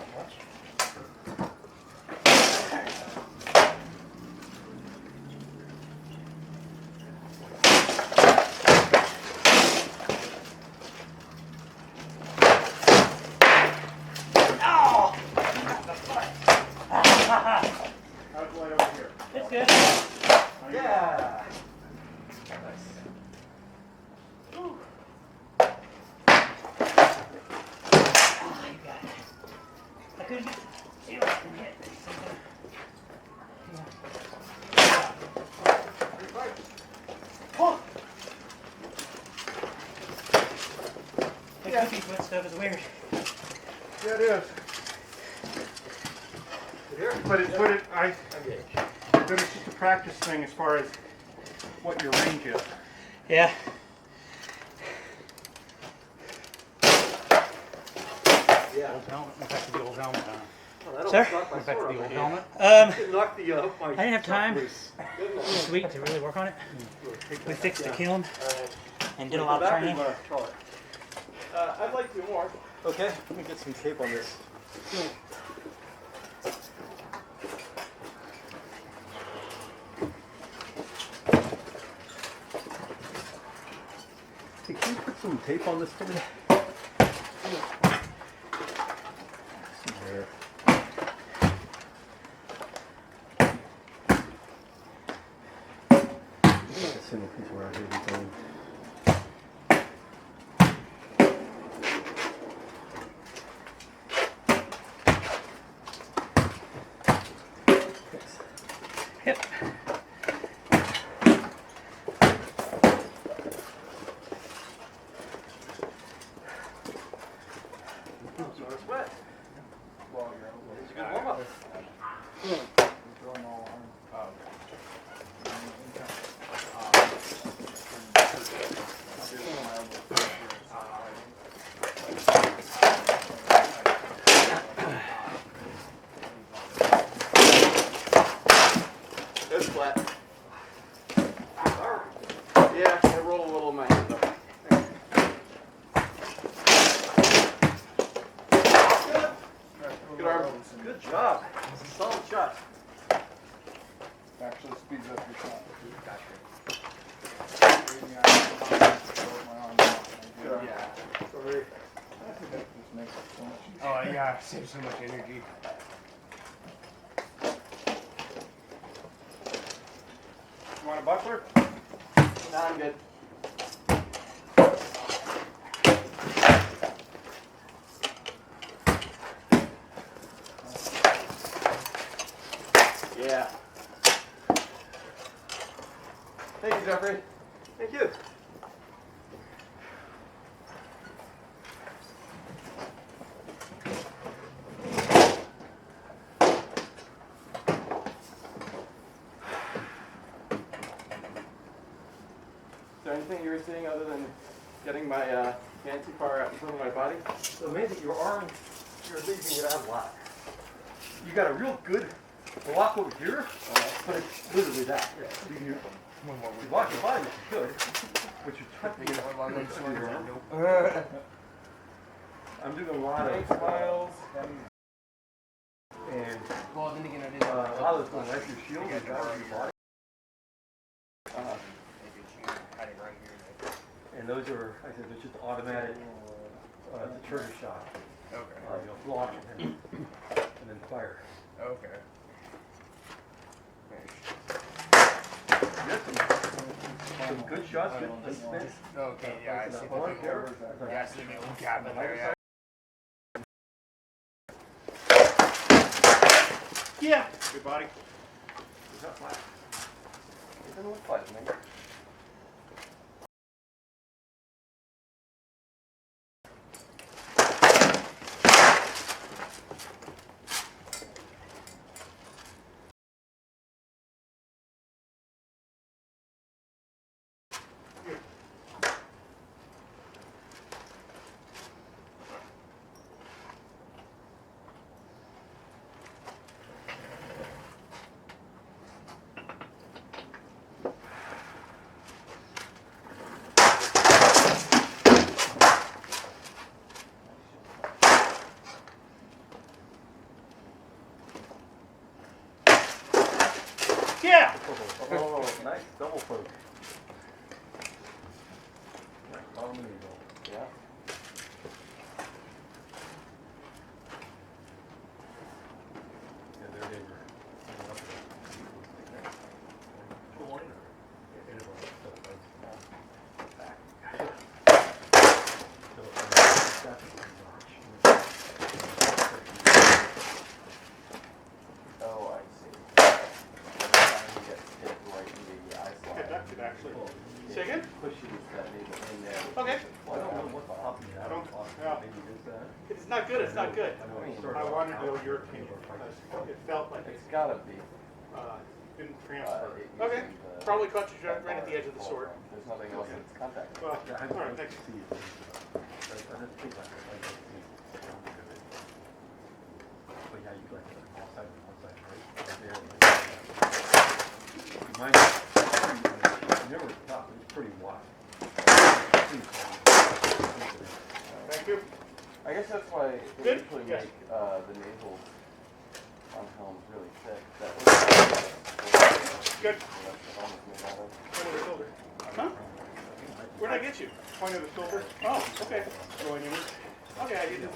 Oh! The foot. how's the light over here? It's good. Yeah. Oh, you got it. I couldn't get see if I can hit something. Oh! The goofy foot stuff is weird. Yeah, it is. But it's just a practice thing as far as what your range is. Yeah. Yeah. Old helmet, in fact, the old helmet on. Well, that'll Sir? knock my In fact, sword the off. old helmet. It knocked the, my I didn't have time loose. this week to really work on it. We fixed the kiln Alright. and did a lot of Battery training. left, call it. I'd like to more. Okay, let me get some tape on this. Hey, can you put some tape on this for me? There. A single piece around here. we can- Thanks. Yep. shot. Actually speeds up your shot. Yeah. Sorry. I think that just makes it so much easier. Oh yeah, saves so much energy. You want a buckler? No, I'm good. Yeah. Thank you, Jeffrey. Thank you. Is there anything you were seeing other than getting my hand too far out in front of my body? So maybe your arm, you're leaving it out a lot. You got a real good block over here, but it's literally that. You block your body, which is good, but you're tucking it. I'm doing a lot of Smiles. and Well, then again, I didn't. a lot of this one, like your shield, is out of your body. And those are, I said, they're just automatic, it's a trigger shot. Okay. You'll block it and then fire. Okay. You have some good shots, good placement. Okay, yeah, I see. One there. Yeah, I see the little cabin there, yeah. Yeah. Good body. It's not flat. It doesn't look flat to me. Yeah. Oh, nice double poke. Nice bottom of the needle. Yeah. Yeah, there they were. Oh, I see. Trying to get hit right in the eye slot. Conducted, actually. Say again? Pushes that needle in there. Okay. I don't know what the option is. I don't- Maybe it is that. If it's not good, it's not good. I know it started I off wanted to know out. your opinion, because it felt like It's gotta be. didn't transfer. Okay. Probably caught you right at the edge of the sword. There's nothing else that's contact. Well, Yeah, I all right, don't thanks. see it. I didn't think like that. I didn't see it. But yeah, you like it on all sides, right? Right there. Mine is never top, it's pretty wide. Thank you. I guess that's why they Good? usually Yes. make the nasals on helms really thick. That was Good. that's the helm is made out of. Point of the shoulder. Huh? Where'd I get you? Point of the shoulder. Oh, okay. Going in. Okay, I didn't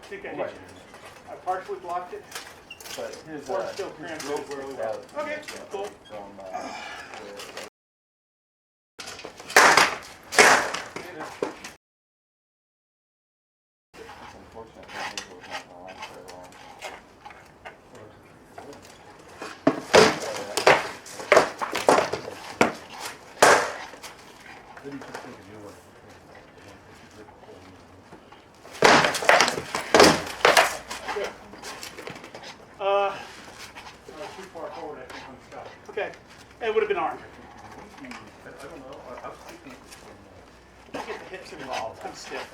think I hit you. I partially blocked it. But his Or still his translates growth really is well. out Okay, cool. From it's unfortunate that nasal is not gonna last very long. Then you just take a new one. Good. Too far forward, I think I'm stuck. Okay. It would have been armed. I don't know, I was thinking, You get the hips involved. I'm stiff.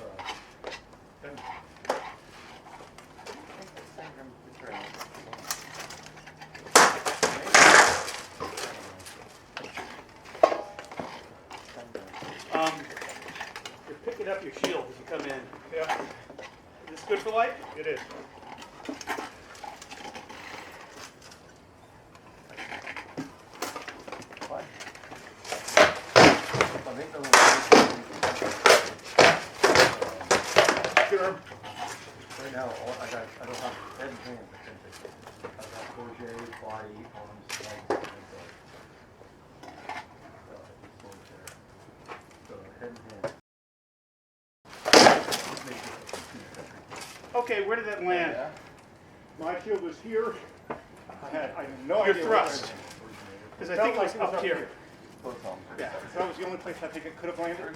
You're picking up your shield as you come in. Yeah, Is this good for light? it is. arm. Right now, I don't have head and hand. I got crochet, body, arms, legs, and so head and hand. Okay, where did that land? My shield was here. I had no Your idea. thrust. Because I think it was up here. Yeah, so that was the only place I think it could have landed.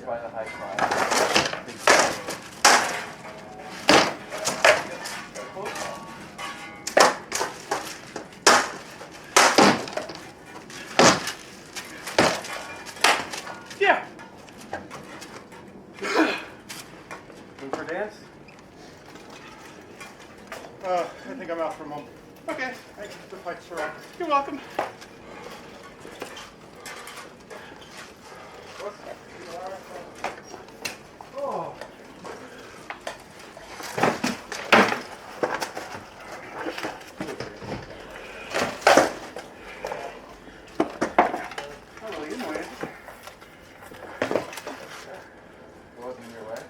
By the high five. Yeah. Move for dance? I think I'm out for a moment. Okay. Thank you for the fight, sir. You're welcome. Oh. Hello, you know it. Wasn't your way?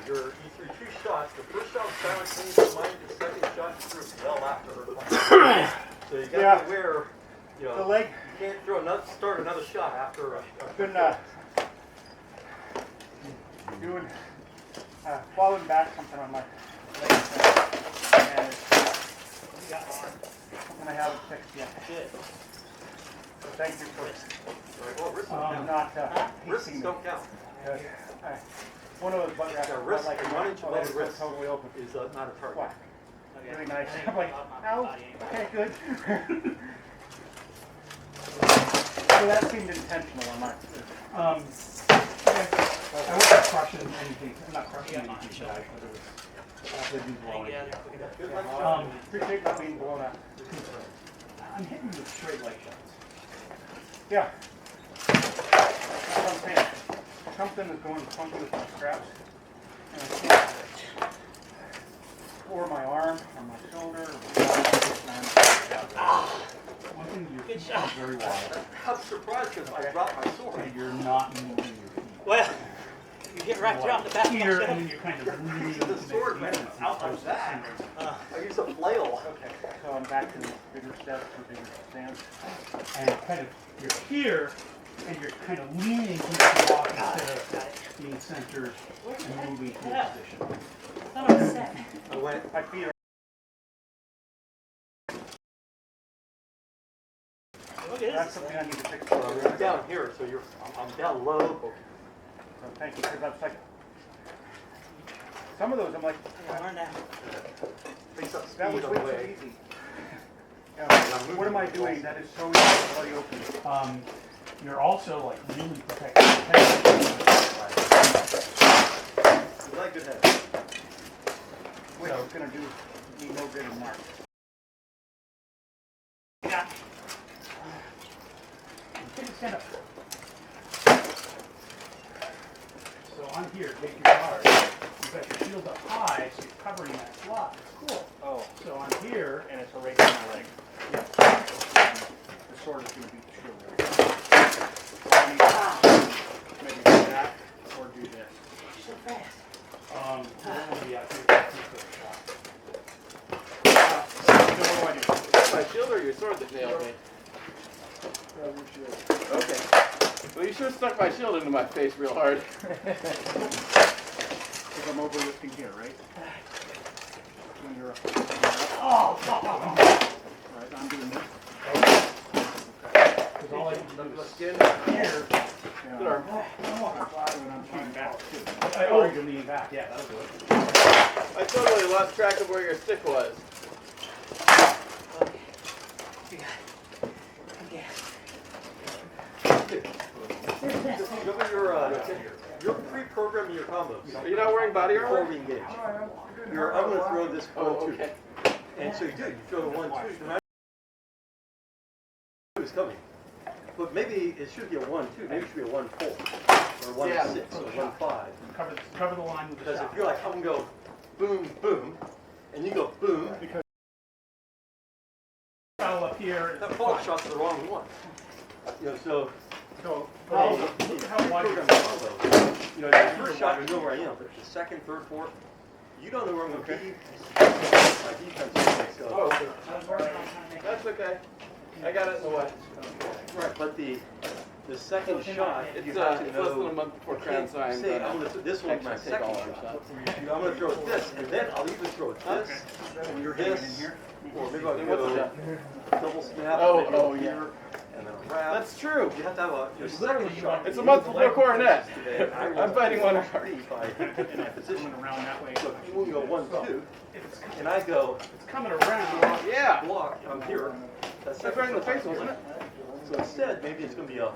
Your E32 shots, the first shot was simultaneous to mine, the second shot threw well after her plan. So you got to be aware, you know, The leg. you can't start another shot after a Been doing falling back something on my leg, and something I haven't fixed yet. So thank you for well, wrists don't count. not Wrists teaching me. don't count. One of those butt wraps, Yeah, wrist, like and 1 inch above the wrist totally open. is not a target. Whack. Really nice. I'm like, ow. Okay, good. So that seemed intentional on my. Okay. I wasn't crushing anything. I'm not crushing anything tonight, but it was didn't blow anything. Appreciate not being blown up. I'm hitting with straight leg shots. Yeah. That's what I'm saying. Something is going funky with my straps. And I can't pour my arm or my shoulder. One thing your feet are very wide. I'm surprised because I dropped my sword. And you're not moving your feet. Well, you get right there on the back of my Here, shoulder. and then you're kind of leaning The sword went out my back. I used a flail. Okay, so I'm back to the bigger steps or bigger stands. and kind of you're here, and you're kind of leaning into the block instead of being centered and moving to a position. I went. My feet are. That's something I need to fix. I'm down here, so I'm down low. So thank you, because that's like, some of those I'm like, Face up speed that was on way the too way. easy. Yeah, what am I doing? That is so easy, bloody open. You're also like really protecting your head. You like good head. Which is going to do me no good in March. Yeah. Take a stand up. So on here, make your guard. You've got your shield up high, so you're covering that slot. It's cool. Oh, So on here, and it's a right on my leg. yep. The sword is going to be the shield. So I need to maybe do that or do this. So fast. So that will be out here. So what do I do? My shield or your sword that nailed me? Grab your shield. Okay. Well, you should have stuck my shield into my face real hard. Because I'm overlifting here, right? When you're up. Oh! Right, I'm doing this. Because all I need to do The is skin. here. Good arm. And I'm trying back too. Oh, you're leaning back. Yeah, that'll do it. I totally lost track of where your stick was. You're pre-programming your combos. Are you not wearing body Before armor? we engage. I'm going to throw this Oh, 1, 2. okay. And so you do. You throw the 1, 2. Then was coming. But maybe it should be a 1 too. Maybe it should be a 1 4 or 1 Yeah. 6 or 1 5. Cover the line with the Because shot. if you're like, I'm gonna go boom, boom, and you go boom, Because foul up here. that follow shot's the wrong one. You know, so Look at how wide program your combo. You know, the first shot, you know where I am, but the second, third, fourth, you don't know where I'm gonna be. My defense is so. Oh, I was working on trying to make that's okay. I got it in the way. Right, but the second shot, It's you have to it's less than a know. month before You crown can't sign. say, but, I'm gonna, this one's my actually take second all our shot. shots. I'm gonna throw this, and then I'll even throw this, You're this, or maybe I'll Then what's the go shot? double snap, Oh, maybe oh, here, yeah. and then a wrap. That's true. You have to have your second shot. It's a month before coronet. Today, I I'm rolled fighting one a hard. 3 by position. around that way. So you will go 1, 2, If it's, and I go it's coming around. Yeah. block, I'm here. That's right in the face, wasn't it? So instead, maybe it's gonna be a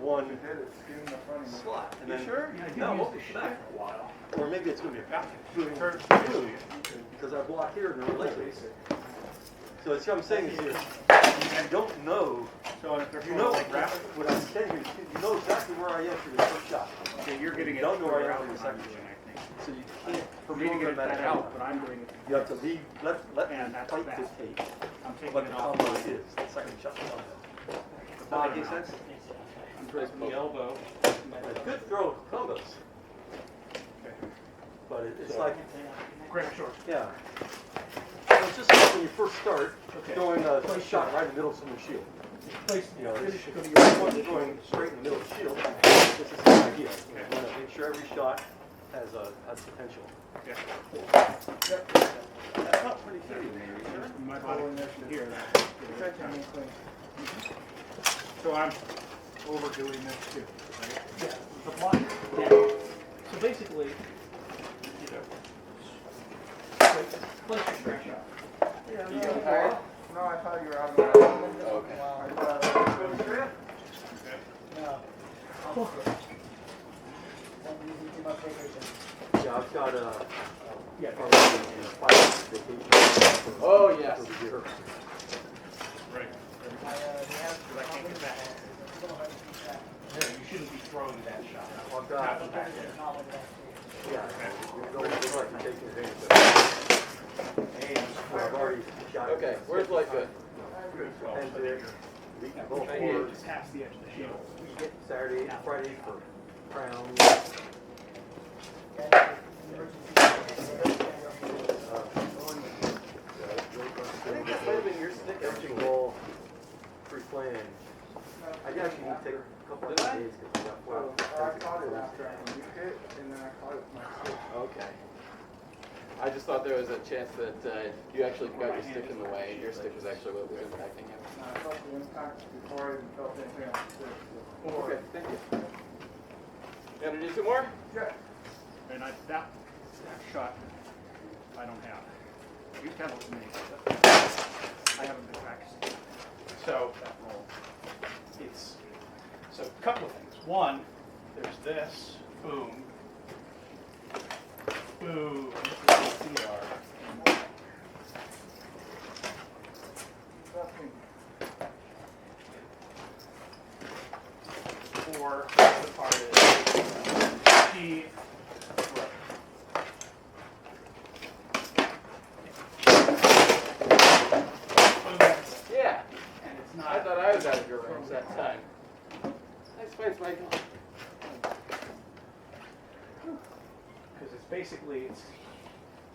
1 Hit it, skin in the front of me. slot, and You then sure? no, we'll be back. For a while. Or maybe it's gonna be a back. Boom, boom, because I block here and release. So it's what I'm saying is you don't know. So if they're You know like wrap, what I'm saying is you know exactly where I am for your first shot. so you're getting You it. don't know where I around am for the second I think. So you can't For me to get program that out, but I'm doing it. You have to leave, let And me that's fight that. dictate I'm taking what it the off. combo is, the second shot combo. Does that make sense? I'm pressing the elbow. A good throw combos. But it's like, Grab short. yeah. So it's just like when you first start, Okay. throwing a shot right in the middle of someone's shield. Place, You know, finish if it. you're going straight in the middle of the shield, this is the idea. You want to make sure every shot has potential. That felt pretty heavy, maybe. My body connection here. So I'm overdoing this too, right? Yeah, the block. Yeah. So basically, you know, place your stretch out. Yeah, You getting tired? No, I thought you were out of my. Okay. I thought I was going to Yeah, I've got Yeah. vacation. Oh, yes. over here. Right. You shouldn't be throwing that shot. I've got, That one back there. yeah, you're going to like taking advantage of it. I've already shot it. Okay, where's light good? And week before, Just past the edge of the shield. Saturday, Friday for crown. I think that might have been your stick, Everything actually. all pre-planned. I did actually need to take a couple of Did I? days because we got well. I caught it after you hit, and then I caught it with my stick. Okay. I just thought there was a chance that you actually got your stick in the way, and your stick was actually what was impacting you. I felt the impact before I even felt anything on the stick. Okay, thank you. You gonna do two more? Yeah. And that shot, I don't have. You tell it to me. I haven't been practicing. So that roll, it's so a couple of things. One, there's this. Boom. Boom. CR. Or the part is G. Yeah. And it's not. I thought I was out of your range that time. Nice fights, Michael. Because it's basically, it's,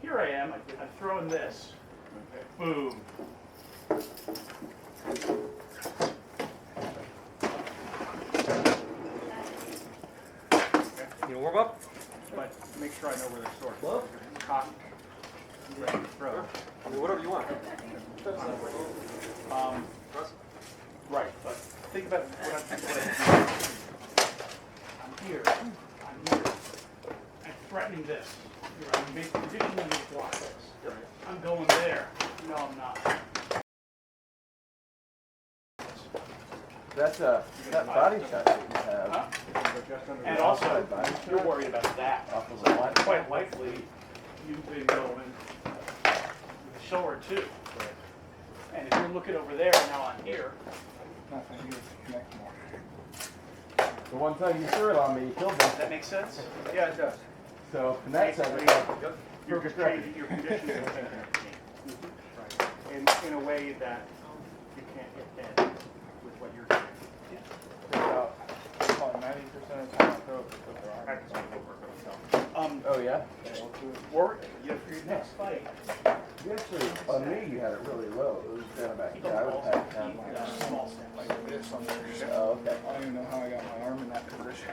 here I am, I've thrown this. Boom. You warm up? But make sure I know where they're stored. Well, cock, ready to throw. I mean, whatever you want. Right, but think about what I'm here, I'm threatening this. I'm positioning them to block this. I'm going there. No, I'm not. That's that body shot that you have. Huh? And also, you're worried about that. So quite likely, you've been going with the shoulder too. And if you're looking over there, now I'm here, nothing. You have to connect more. The one time you threw it on me, you killed me. Does that make sense? Yeah, it does. So, in that sense, Basically, you're Perfect changing your conditions in a way that you can't get dead with what you're doing. About probably 90% of the time I throw it with their arm. oh yeah? Or for your next fight, You actually, on me, you had it really low. It was kind of back there. I would have had small steps. Like this on the ship. Oh, okay. I don't even know how I got my arm in that position.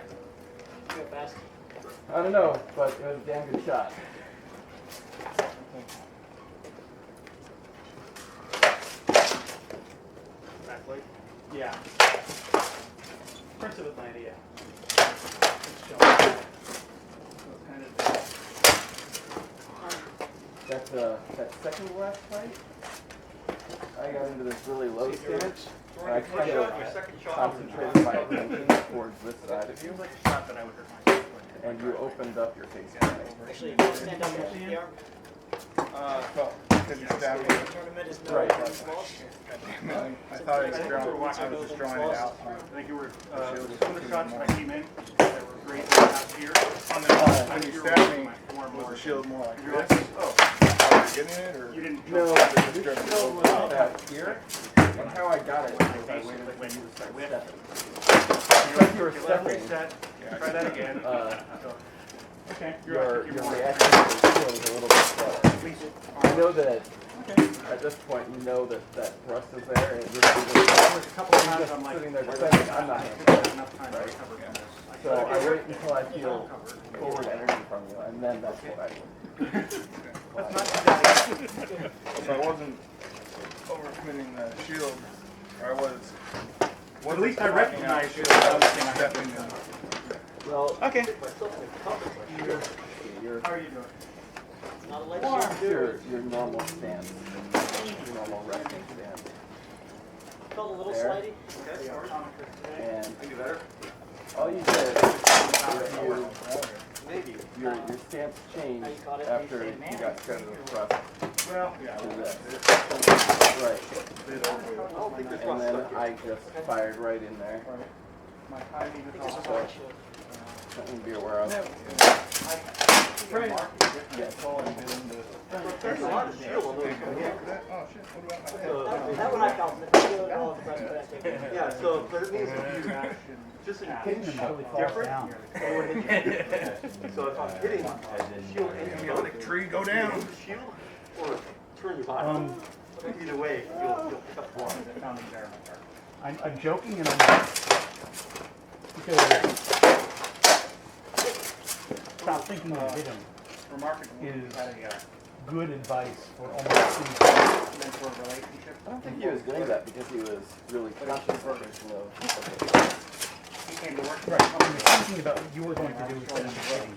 I don't know, but it was a damn good shot. Exactly. Yeah. Principality, yeah. That second to last fight, I got into this really low stance. And I kind of concentrated my attention towards this side of you, and you opened up your face. Actually, stand up next to the arm. Well, because you stabbed me. Tournament is no Right. God damn it. I thought I was just drawing it out. I think you were, some of the shots when I came in, that were great out here. On the When you stabbed me, was the shield more like You're this? like, oh, Are you getting it, or? you didn't. No, this shield was back here, and how I got it was I waited for you to start stepping. Because you were stepping, Reset, try that again. Okay. your reaction to the shield is a little bit slower. I know that at this point you know that that thrust is there, and you're There's a couple of times just I'm like, sitting there defending. I'm not enough time to recover from this. So I wait until I feel forward energy from you, and then that's what I do. So I wasn't overcommitting the shield, or I was. Well, at least I recognized you. Stepping in. Well, Okay. you're How are you doing? Not a leg your normal stance, your normal resting stance, Felt a little There. slidey. and all you did is your stance changed after you got Cradle of thrust Well, to this. Right. And then I just fired right in there. my timing is So, also. something to be aware of. Yeah, That's all I did in the. There's a lot of shield on those. Oh shit, what about my head? That one I felt. Yeah, so, but it means if you just in case different. So if I'm hitting the shield and you Like tree, go down. the shield or turn your body, either way, you'll pick up one. I'm joking and I'm not. Because stop thinking you hit him is good advice for almost any mentor relationship. I don't think he was doing that because he was really conscious of He came to work. Right. He was thinking about what you were going to do instead of hitting you.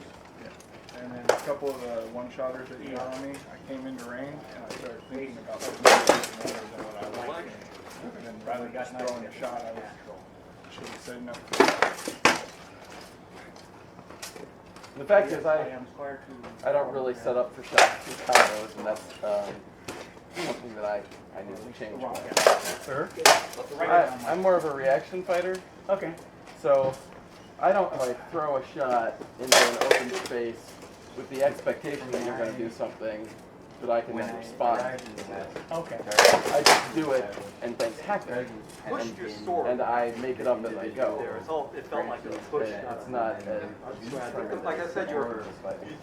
And then a couple of the one-shotters that you got on me, I came into range and I started thinking about what I liked. And then rather than just throwing a shot, I should have said no. The fact is, I don't really set up for shots and combos, and that's something that I need to change. Sir? I'm more of a reaction fighter, Okay. so I don't like throw a shot into an open space with the expectation that you're going to do something that I can then respond to. Okay. I just do it, and things happen, Pushed your sword. and I make it up as I go. There, it felt like it was pushed. It's not as Like I said, you're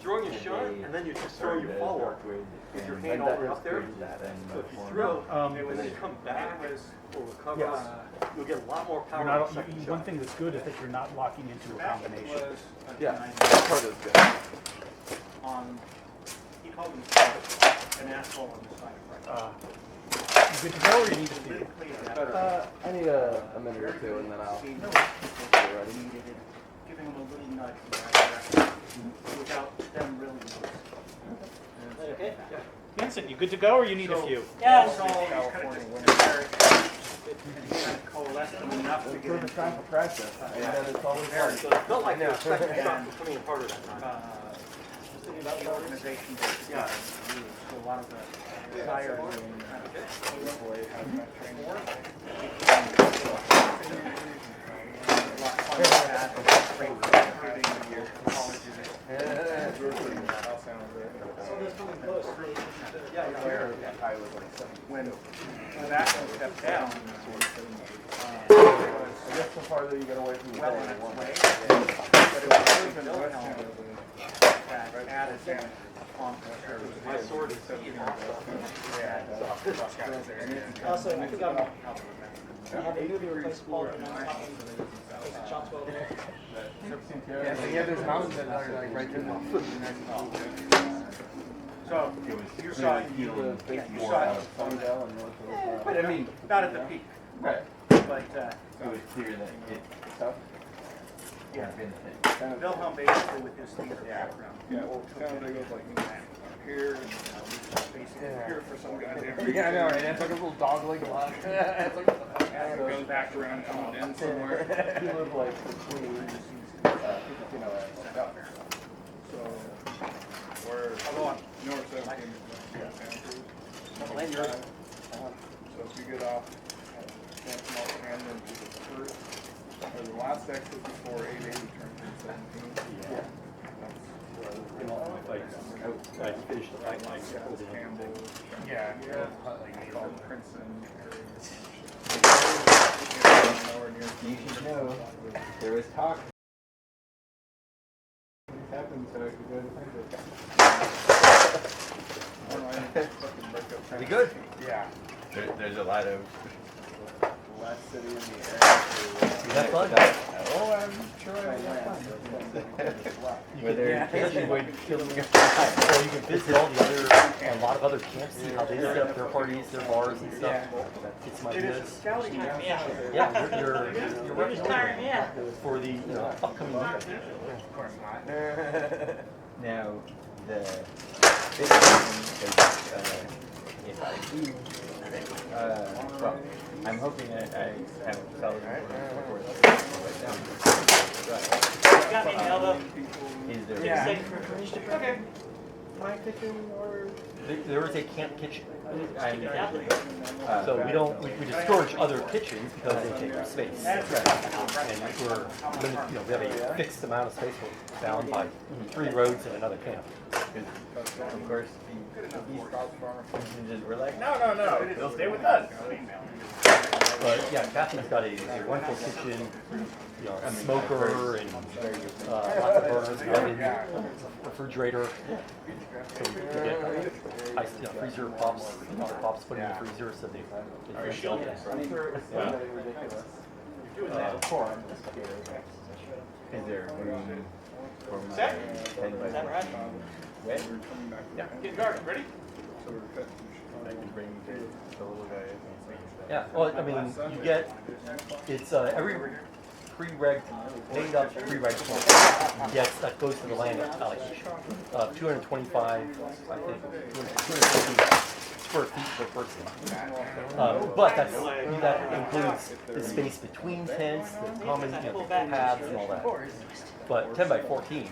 throwing your shot and then you just throw your follow with your hand all the way up there. So if you throw and then you come back or recover, you'll get a lot more power. You're on not, the second one shot. thing that's good is that you're not locking into a combination. Yeah, that part is good. He called himself an asshole on the side. You good to go, or you need to see it? I need a minute or two, and then I'll be ready. Giving him a little nudge without them really noticing. Okay. Vincent, you good to go, or you need a few? Yeah. California winter. Coalesce them enough to get Perfect time for practice, and then it's always hard. So it felt like your second shot was coming apart at that time. just thinking about the organization. Yeah. So a lot of the desire and Hopefully, have that training. when that one stepped down, I guess the farther you get away from the well in its way, but it was moving west that added damage on my sword is 17 yeah. Also, I forgot I have a movie replaced Paul and shots well there. Yeah, so yeah, there's mountains that are like right there. So you saw But I mean, not at the peak, right. but It was clear that it's tough. yeah. Been the thing. Wilhelm basically with his theater background. Yeah, well, it sounds like it goes like here and basically here for some goddamn. Yeah, I know, right? It's like a little dog leg lot. It's like, And it goes back around coming in somewhere. He lived like between, So we're north 17. So if you get off Small Canyon to the first, or the last exit before 880 turns in 17. Yeah. I finished the fight like Campbell. yeah, Called Princeton You should know, there was talk. This happened so I could go to Principality. Pretty good. Yeah. There's a lot of Last city in the area. You have fun? oh, I'm sure I have fun. Whether kids would kill me or not. Or you can visit all the other, a lot of other camps, see how they set up their parties, their bars and stuff. Get some ideas. Yeah, you're Just tiring me out. for the upcoming year. of course not. Now, the big thing is, if I do, well, I'm hoping that I have solid before Got me an elbow. Is there Take a second for fridge to prep. Okay. my kitchen or? There is a camp kitchen. I'm, So we discourage other kitchens because they take up space. And we're, we have a fixed amount of space we're bound by 3 roads and another camp. of course, the East contingent were like, no, they'll stay with us. But yeah, Catherine's got a wonderful kitchen, a smoker and lots of burners, oven, refrigerator. So we can get ice, freezer pops put in the freezer so they shielded. Is there room for my 10 by 14 wet? Yeah. Get guard, ready? So we're cutting. I can bring the little guy. Yeah, well, I mean, you get, it's every pre-reg, made up pre-reg form you get, that goes to the land allocation. 225, I think, 250 square feet per person. But that includes the space between tents, the common paths and all that. But 10 by 14 is,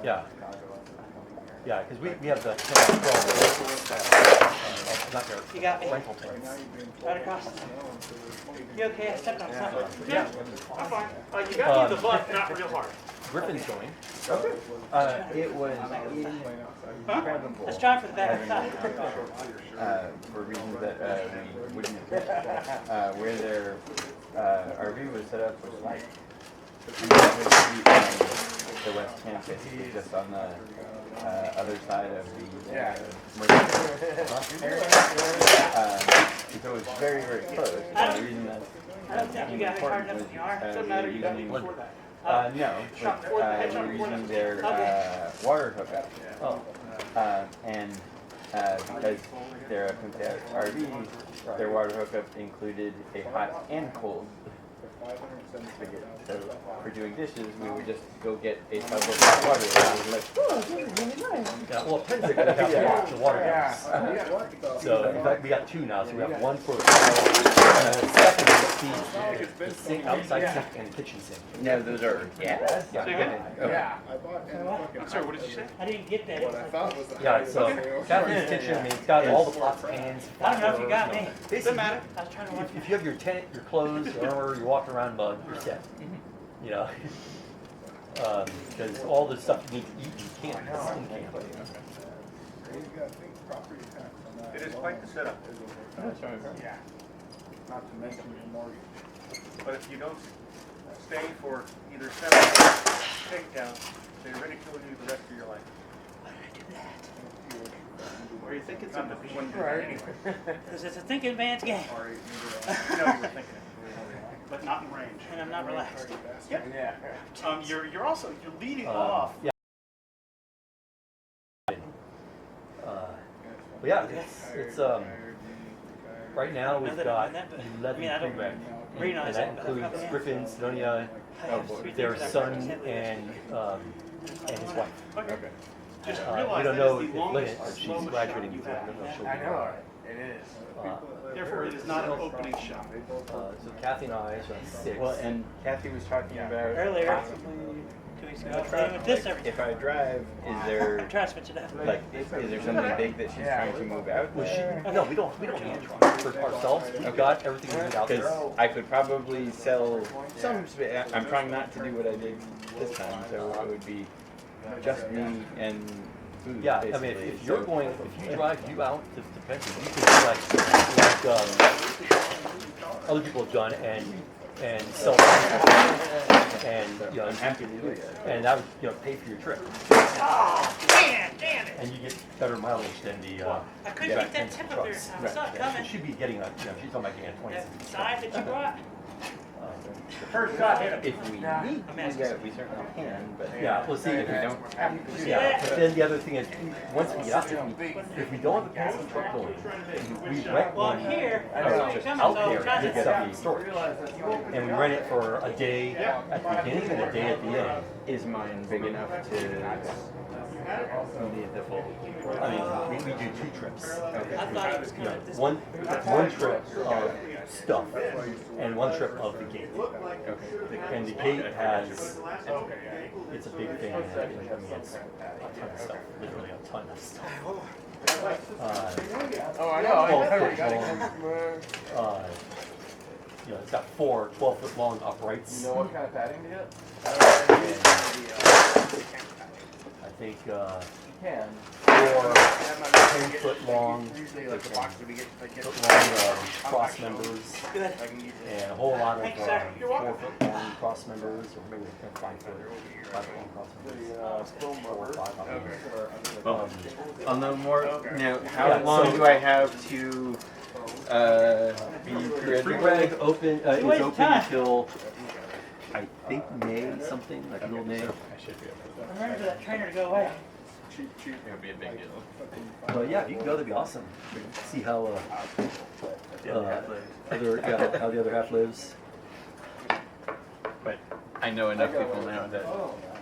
yeah. Yeah, because we have the 10 by 12, not your You got me. rental tents. Right across. You okay? I stepped on something. Yeah. I'm fine. You got me in the butt, not real hard. Griffin's going. It was Let's try for the back side. for reasons that we wouldn't, where their RV was set up was like the West Campus, was just on the other side of the so it was very, very close. The reason that I don't think you got me hard enough than you are. Doesn't matter. You got me before that. no, but we're using their water hookup. Oh. And because they're up in the RV, their water hookup included a hot and cold spigot. So for doing dishes, we would just go get a tub of hot water. And we were like, oh, this is really nice. Yeah, well, it depends if we have the water gas. So in fact, we got 2 now. So we have one for second is the sink, outside sink and kitchen sink. No, those are gas. Yeah. I bought I'm sorry, what did you say? I didn't get that. what I thought was the Yeah, so Catherine's kitchen, I mean, it's got all the pots, pans. I don't know if you got me. Basically, I was trying to watch if you have your tent, your clothes, or you're walking around mud, you're set. You know, because all the stuff you need to eat, you can't in camp. It is quite the setup. Yeah. Not to mention your mortgage. But if you don't stay for either setup or takedown, they ridicule you the rest of your life. Or you think it's a machine? Right. Because it's a thinking man's game. Or you know you were thinking it. But not in range. And I'm not relaxed. Yep. Yeah. You're also leading off. Yeah. But yeah, it's right now we've got 11 crewmen, and that includes Griffin, Sidonia, their son, and his wife. Okay. Just We realize don't that know is if the longest, Lynette, she's slowest graduating shot before. I you've don't know if she'll I be know. alright. It is. Therefore, it is not an opening shot. So Kathy and I are at 6. Well, and Kathy was talking about Earlier. possibly 2 weeks ago, playing with this every if I drive, is there I'm trying to switch it up. like is there something big that she's trying to move out? Was she? No, we don't need a truck for ourselves. We've got everything we need out there. Because I could probably sell some. I'm trying not to do what I did this time, so it would be just me and food. Yeah, I mean, basically. if you're going, if you drive you out to Pension, you can do like other people have done and sell and you know, I'm happy to do that. and that would pay for your trip. Oh, man, damn it! And you get better mileage than the I couldn't get that tip up there. I saw it She coming. should be getting a, she's talking about getting a 20. That side that you brought. The first shot hit him. If we need to do that, we certainly can. But Yeah, well, see, if we don't have to, yeah, but then the other thing is, once we get out there, if we don't have a pencil truck going, we rent Well, one here, I out saw you coming, so there trying to to get stuff in storage. And we rent it for a day at the beginning and a day at the end. is mine big enough to need the full? I mean, we do 2 trips. I thought it was You know, coming this one trip of stuff and one trip of the gate. And the gate has, it's a big thing. I mean, it's a ton of stuff, literally a ton of stuff. Oh, I know. 12-foot long, it's got 4 12-foot long uprights. You know what kind of padding to get? I think You can. 4 10-foot long cross members and a whole lot of 4-foot long cross members, or maybe 5-foot long cross members. 4 or 5 of them. I'll know more. Now, how Yeah, long so- do I have to be Free creative? rag open, is waste open time. until I think May something, like middle May. I'm ready for that trainer to go away. It would be a big deal. But yeah, if you can go, that'd be awesome. See how how the other half lives. But I know enough people now that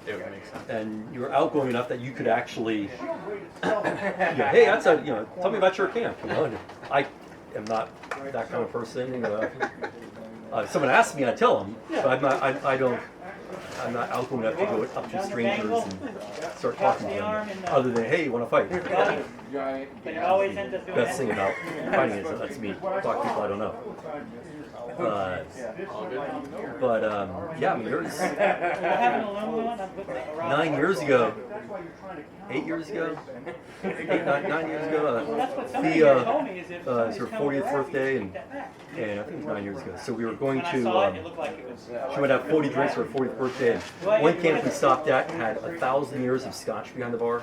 it would make sense. And you're outgoing enough that you could actually, hey, that's a, tell me about your camp. And I am not that kind of person. If someone asks me, I tell them, but I'm not outgoing enough to go up to strangers and start talking to them. Other than, hey, you want to fight? But it always ends up doing Best thing that. about fighting is it lets me talk to people I don't know. Yeah, I mean, there's We're having a long one. I'm putting it around. 9 years ago, 8 years ago, 9 years ago, That's what somebody here told me is if it's somebody's her coming 40th around, birthday, you and take that back. I think it was 9 years ago. So we were going When I saw it, it to, looked like it was. she would have 40 drinks for her 40th birthday. And one camp we stopped at had 1,000 years of scotch behind the bar.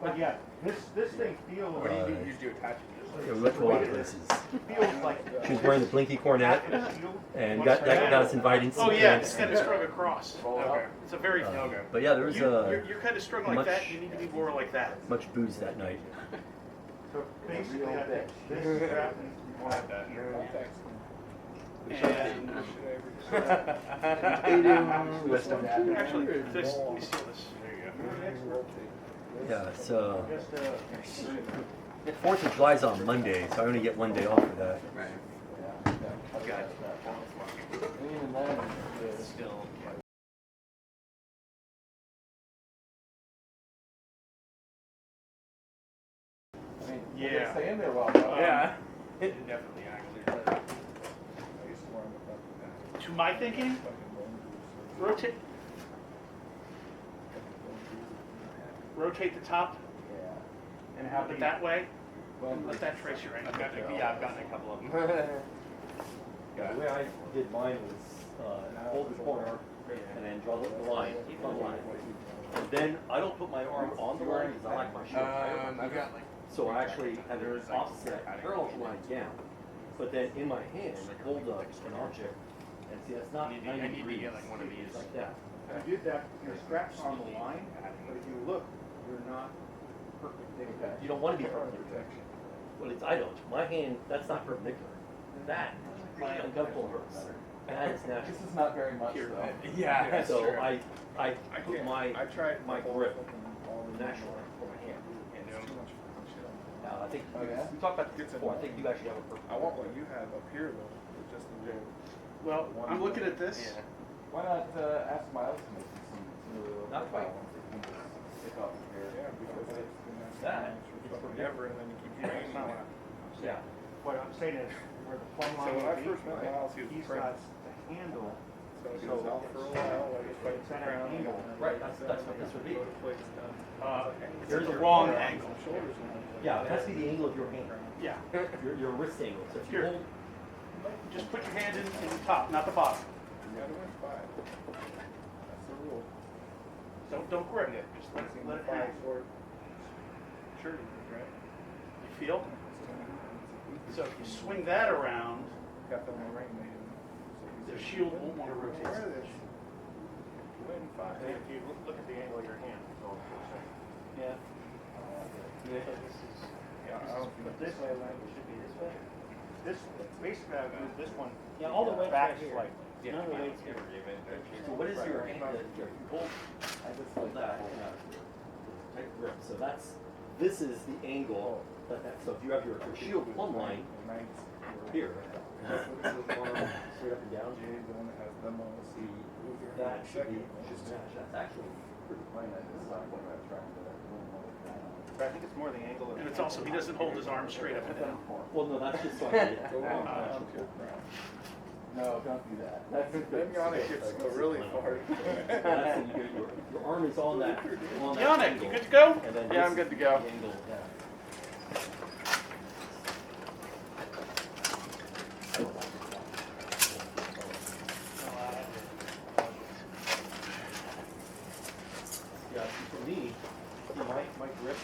But yeah, this thing feels. What do you usually attach it Yeah, we went to a lot of places. Feels like. She was wearing the blinky cornet, and that got us invited into Oh some yeah, camps. it's kind of strung across. Okay. It's a very. But yeah, there was You're kind of strung like much- that. You need to be more like that. much booze that night. So basically, I think this strap needs to be more like that. And actually, this. Let me steal this. Yeah, so 4th of July is on Monday, so I only get 1 day off for that. Got it. Even then, it's Still. Yeah. stay in there well, though. Yeah. Definitely, actually. To my thinking, rotate the top And how Flip it deep? that way. Well, Let that trace your angle. I've gotten a couple of them. The way I did mine was hold the corner and then draw the line, on the line. And then I don't put my arm on the line because I like my shield. I've got like. So I actually have it offset parallel to line down. But then in my hand, hold up an object, and see that's not 90 I need to degrees. get like one of these. It's like that. You did that, your straps on the line, but if you look, you're not perpendicular. You don't want to be perpendicular. Well, I don't. My hand, that's not perpendicular. That, my uncomfortable hurts. That is natural. This is not very much Here, though. yeah, that's So true. I put my tried my grip naturally for my hand. Now, I think Oh, yeah? we talked about this before. I think you actually have a perfect. I want what you have up here though, with just the little. Well, I'm looking at this. Why not ask Miles to make some little. Not quite. Stick up here. Yeah, because it's That forever and then you keep using it. Yeah. What I'm saying is, where the plumb So line when I would be, first met Miles, he was he's afraid. got the handle. So he was out for a while, like it's like It's at an angle. Right, that's what this would be. There's a wrong angle. Shoulders now. Yeah, it has to be the angle of your hand. Yeah. Your wrist angle. So if you Here. hold, Just put your hand in the top, not the bottom. You gotta win 5. That's the rule. Don't grip it. Just let it hang. Sure you did, right? You feel? So if you swing that around, Got them in ring made. the shield won't want to rotate. Where is this? Win 5. If you look at the angle of your hand, it's all Yeah. Yeah, I don't think But this way, right, it should be this way. This, basically, I moved this one. Yeah, all the way back back here. like. None of the way here. so what is your hand? You hold I just hold like that in a tight grip. So this is the angle. So if you have your shield plumb line here, straight up and down, Jay's the one that has the most. that should be match. That's actually pretty fine. But I think it's more the angle of. And it's also, he doesn't hold his arm straight up and down. Well, no, that's just so I can get No, don't do that. Then Yannick gets to go really far. your arm is on that. Yannick, you good to go? And then Yeah, this I'm good to is go. the angle, yeah. Yeah, see, for me, my grip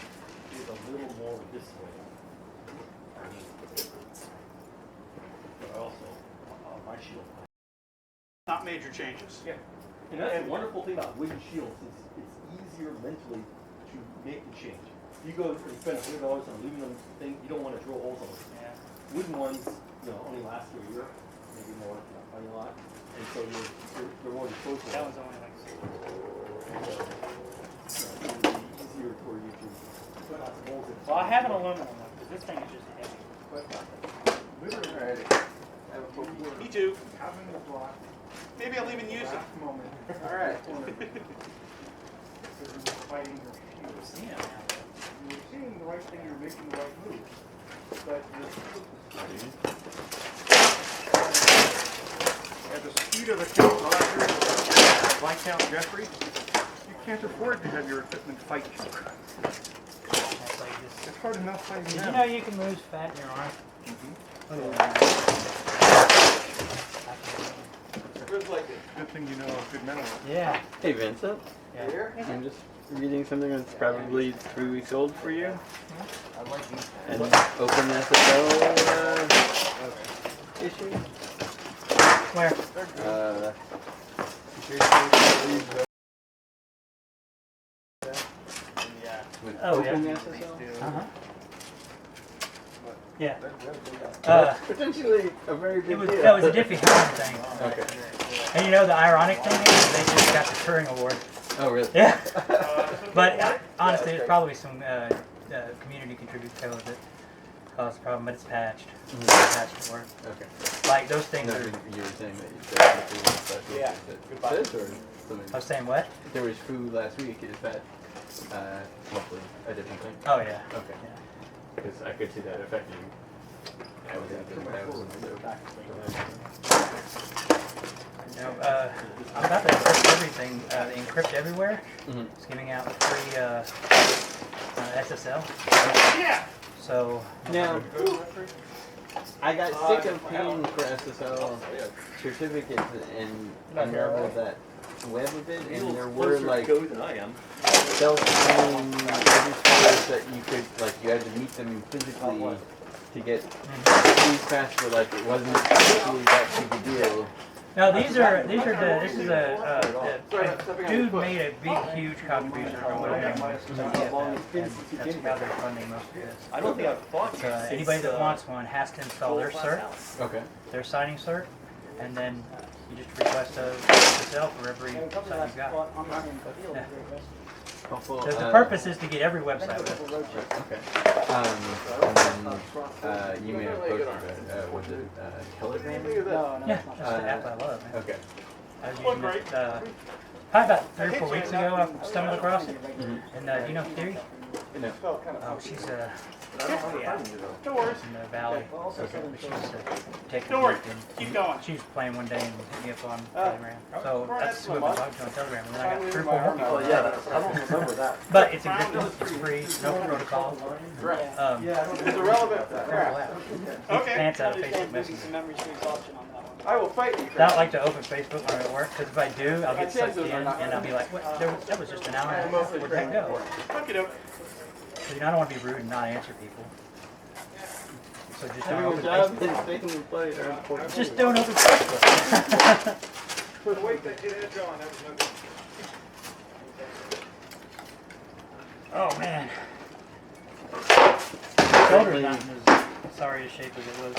is a little more this way. But also, my shield. Not major changes. Yeah. And that's the wonderful thing about wooden shields is it's easier mentally to make the change. You go and spend $100 on aluminum thing, you don't want to drill holes on it. Yeah. Wooden ones, only last you a year, maybe more, not a lot. And so you're more disposable. That was only like It would be easier for you to put lots of holes in. Well, I have an aluminum one because this thing is just heavy. Me too. Having the block. Maybe I'll even use it. Last moment. All right. Fighting your shoes. Yeah. You're seeing the right thing, you're making the right move. But at the speed of the Count Roger, Viscount Jeffrey, you can't afford to have your equipment fight you. That's like this. It's hard enough fighting Did them. you know you can lose fat in your arm? Good thing you know a good mental. Yeah. Hey Vincent, Yeah. I'm just reading something that's probably 3 weeks old for you. And open SSL issue. Where? Oh, yeah. Open SSL. Uh-huh. Yeah. Potentially a very big deal. That was a Diffie Hellman thing. Okay. And the ironic thing is they just got the Turing Award. Oh really? Yeah. But honestly, there's probably some community contributed code that caused the problem, but it's patched. It's patched for it. Okay. Like those things No, are. you were saying that you said special. Yeah. Goodbye. This or something? I was saying what? There was food last week. Is that hopefully a different thing? Oh yeah. Okay. Yeah. Because I could see that affecting. I was I'm about to encrypt everything, encrypt everywhere. Mhm. It's giving out free SSL. Yeah. So Now, I got sick of paying for SSL certificates and unraveled that web a bit, and there were like than I am. self-paying registers that you could, like, you had to meet them physically to get these fast, but like it wasn't actually that big a deal. no, this is a dude made a big, huge contribution from what I'm doing. That's how they're funding most of this. I don't think I've fought Anybody that wants one has to install their cert, Okay. their signing cert, and then you just request a SSL for every site you've got. Yeah. Helpful. The purpose is to get every website with it. Okay. And then you made a post about was it Telegram? Yeah, that's the app I love. Man. Okay. I was using it probably about 3 or 4 weeks ago. I stumbled across it. And do you know Theory? No. Oh, she's in the valley. She's taking Don't worry. it and Keep going. she was playing one day and hit me up on Telegram. So that's who I've been talking to on Telegram. And then I got 3 or 4 more people. Oh yeah, I don't remember that. But it's encrypted, it's free, no protocol. It's irrelevant. Okay. Pants out of Facebook Messenger. I will fight you. I don't like to open Facebook when I'm at work, because if I do, I'll get sucked in and I'll be like, what? That was just an hour and a half. Where'd that go? Fuck it up. So, I don't want to be rude and not answer people. So just don't Doing open your job Facebook. and staying employed are important. Just don't open Facebook. Wait, that did it, John. That was no good. Oh man. Shoulder's not in as sorry a shape as it was.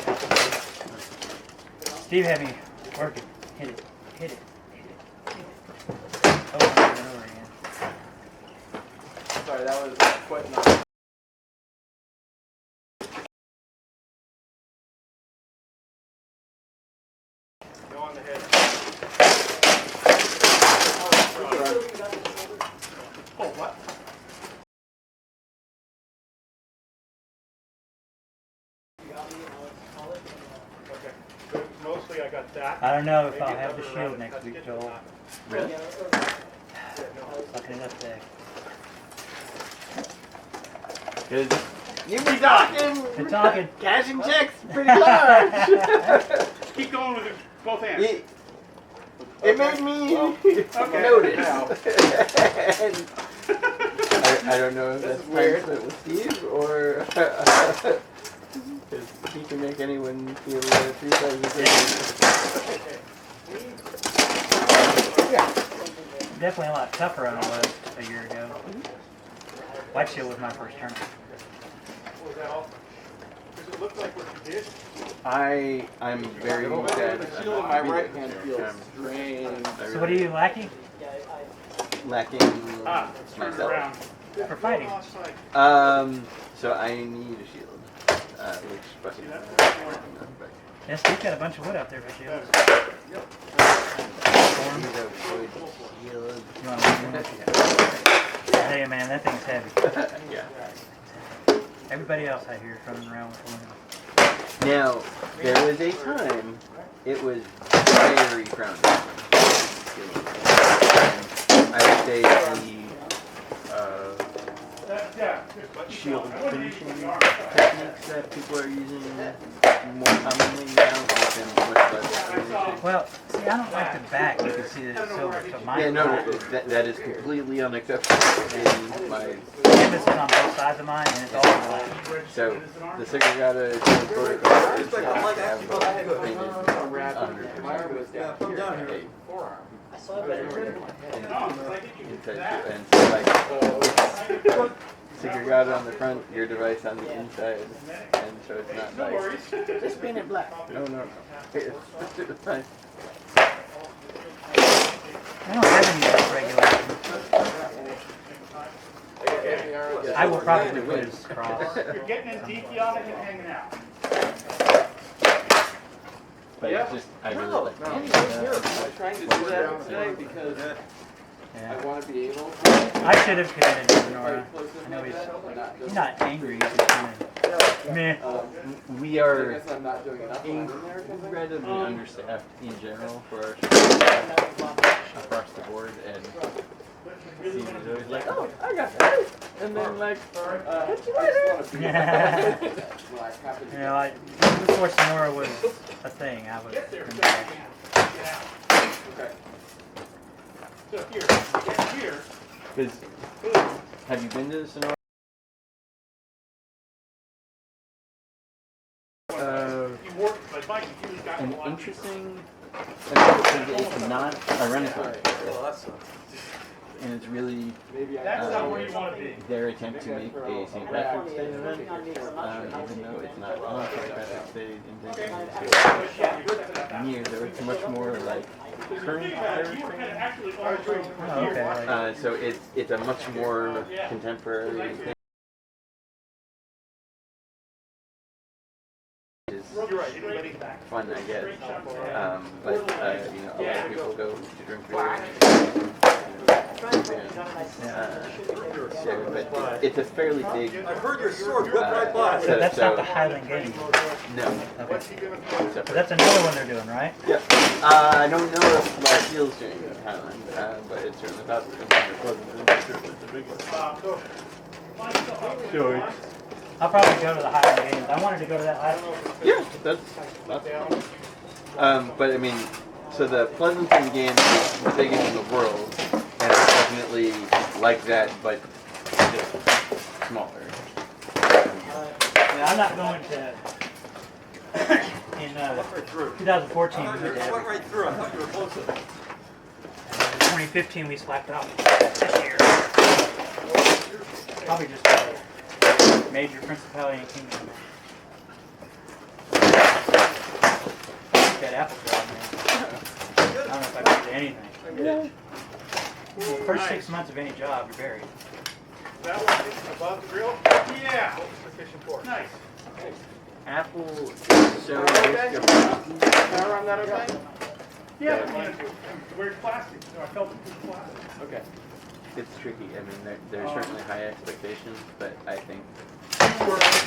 Steve had me working. Hit it. Hit it. Hit it. Hit it. Over and over again. Sorry, that was quite nice. Go on the head. Oh, what? Okay. So mostly I got that. I don't know if Maybe I'll have the another shield round. next week, Let's Joel. Really? Fucking it up there. Good. You be talking. Been talking. Cashing checks pretty large. Keep going with it, both hands. It made me notice. And I don't know if that's weird with Steve or because he can make anyone feel 3 times Definitely a lot tougher than it was a year ago. White Shield was my first turn. Was that all? Does it look like what you did? I'm very sad. The shield in my right hand feels strange. So what are you lacking? Lacking Ah, it's turned myself. around. For fighting. So I need a shield, which but Yes, we've got a bunch of wood out there for shields. You want to Hey man, that thing's heavy. yeah. Everybody else out here running around with one. Now, there was a time it was very frowned upon. I would say the shield finishing techniques that people are using more commonly now, like in much less finishing. Well, see, I don't like the back. You can see that it's silver, so mine. Yeah, no, that is completely unacceptable in my. Canvas is on both sides of mine, and it's all black. So the Segregata shield protocol is to have painted My arm was down here. Forearm. and so like Segregata on the front, your device on the inside, and so it's not like just paint it black. No. It's fine. I don't have any regulations. I will probably put his cross. You're getting in deep on it and hanging out. But it's just I really like I'm trying to do that today because I want to be able to. I should have committed to Nora. I know he's not angry, he's just kind of meh. We I are guess I'm not doing enough. incredibly understaffed in general for our across the board, and Steve's always like, oh, I got that. And then like, catch you later. You know, before Sonora was a thing, I was. Okay. So here. Have you been to the Sonora? An interesting, it's not a Renaissance, and it's really That's not where you want to be. their attempt to make a St. Patrick's Day event, even though it's not on St. Patrick's Day in years. They were much more like current territory. Oh, okay. So it's a much more contemporary thing. Fun, I guess. But you know, a lot of people go to drink beer. But it's a fairly big. I heard your sword whip right by. So that's not the Highland Games. No. Okay. So that's another one they're doing, right? Yep. I don't know if Marfield's doing it in Highland, but it's certainly about the big one. Sure. I'll probably go to the Highland Games. I wanted to go to that last year. Yeah, that's but I mean, so the Pleasanton Games is the biggest in the world, and it's definitely like that, but just smaller. Yeah, I'm not going to. In 2014, we did Went right through. I thought you were closer. 2015, we slapped it off this year. Probably just a major Principality and Kingdom. That apple job, man. I don't know if I did anything. Yeah. Well, first 6 months of any job, you're buried. That one above the grill? Yeah. Sufficient for. Nice. Apple is so risk of Now run that okay? Yeah, but it's weird plastic. So I felt it was plastic. Okay. It's tricky. I mean, there's certainly high expectations, but I think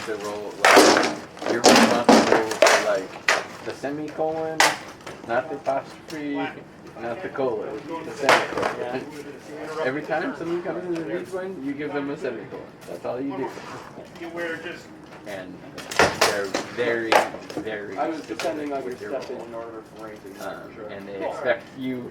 the role, like, you're responsible for, like, the semicolon, not the apostrophe, not the colon, the semicolon. Every time someone comes in and reads one, you give them a semicolon. That's all you do. You wear just. And they're very, very I was specific depending on your with your step role. in order for ranking. And they expect you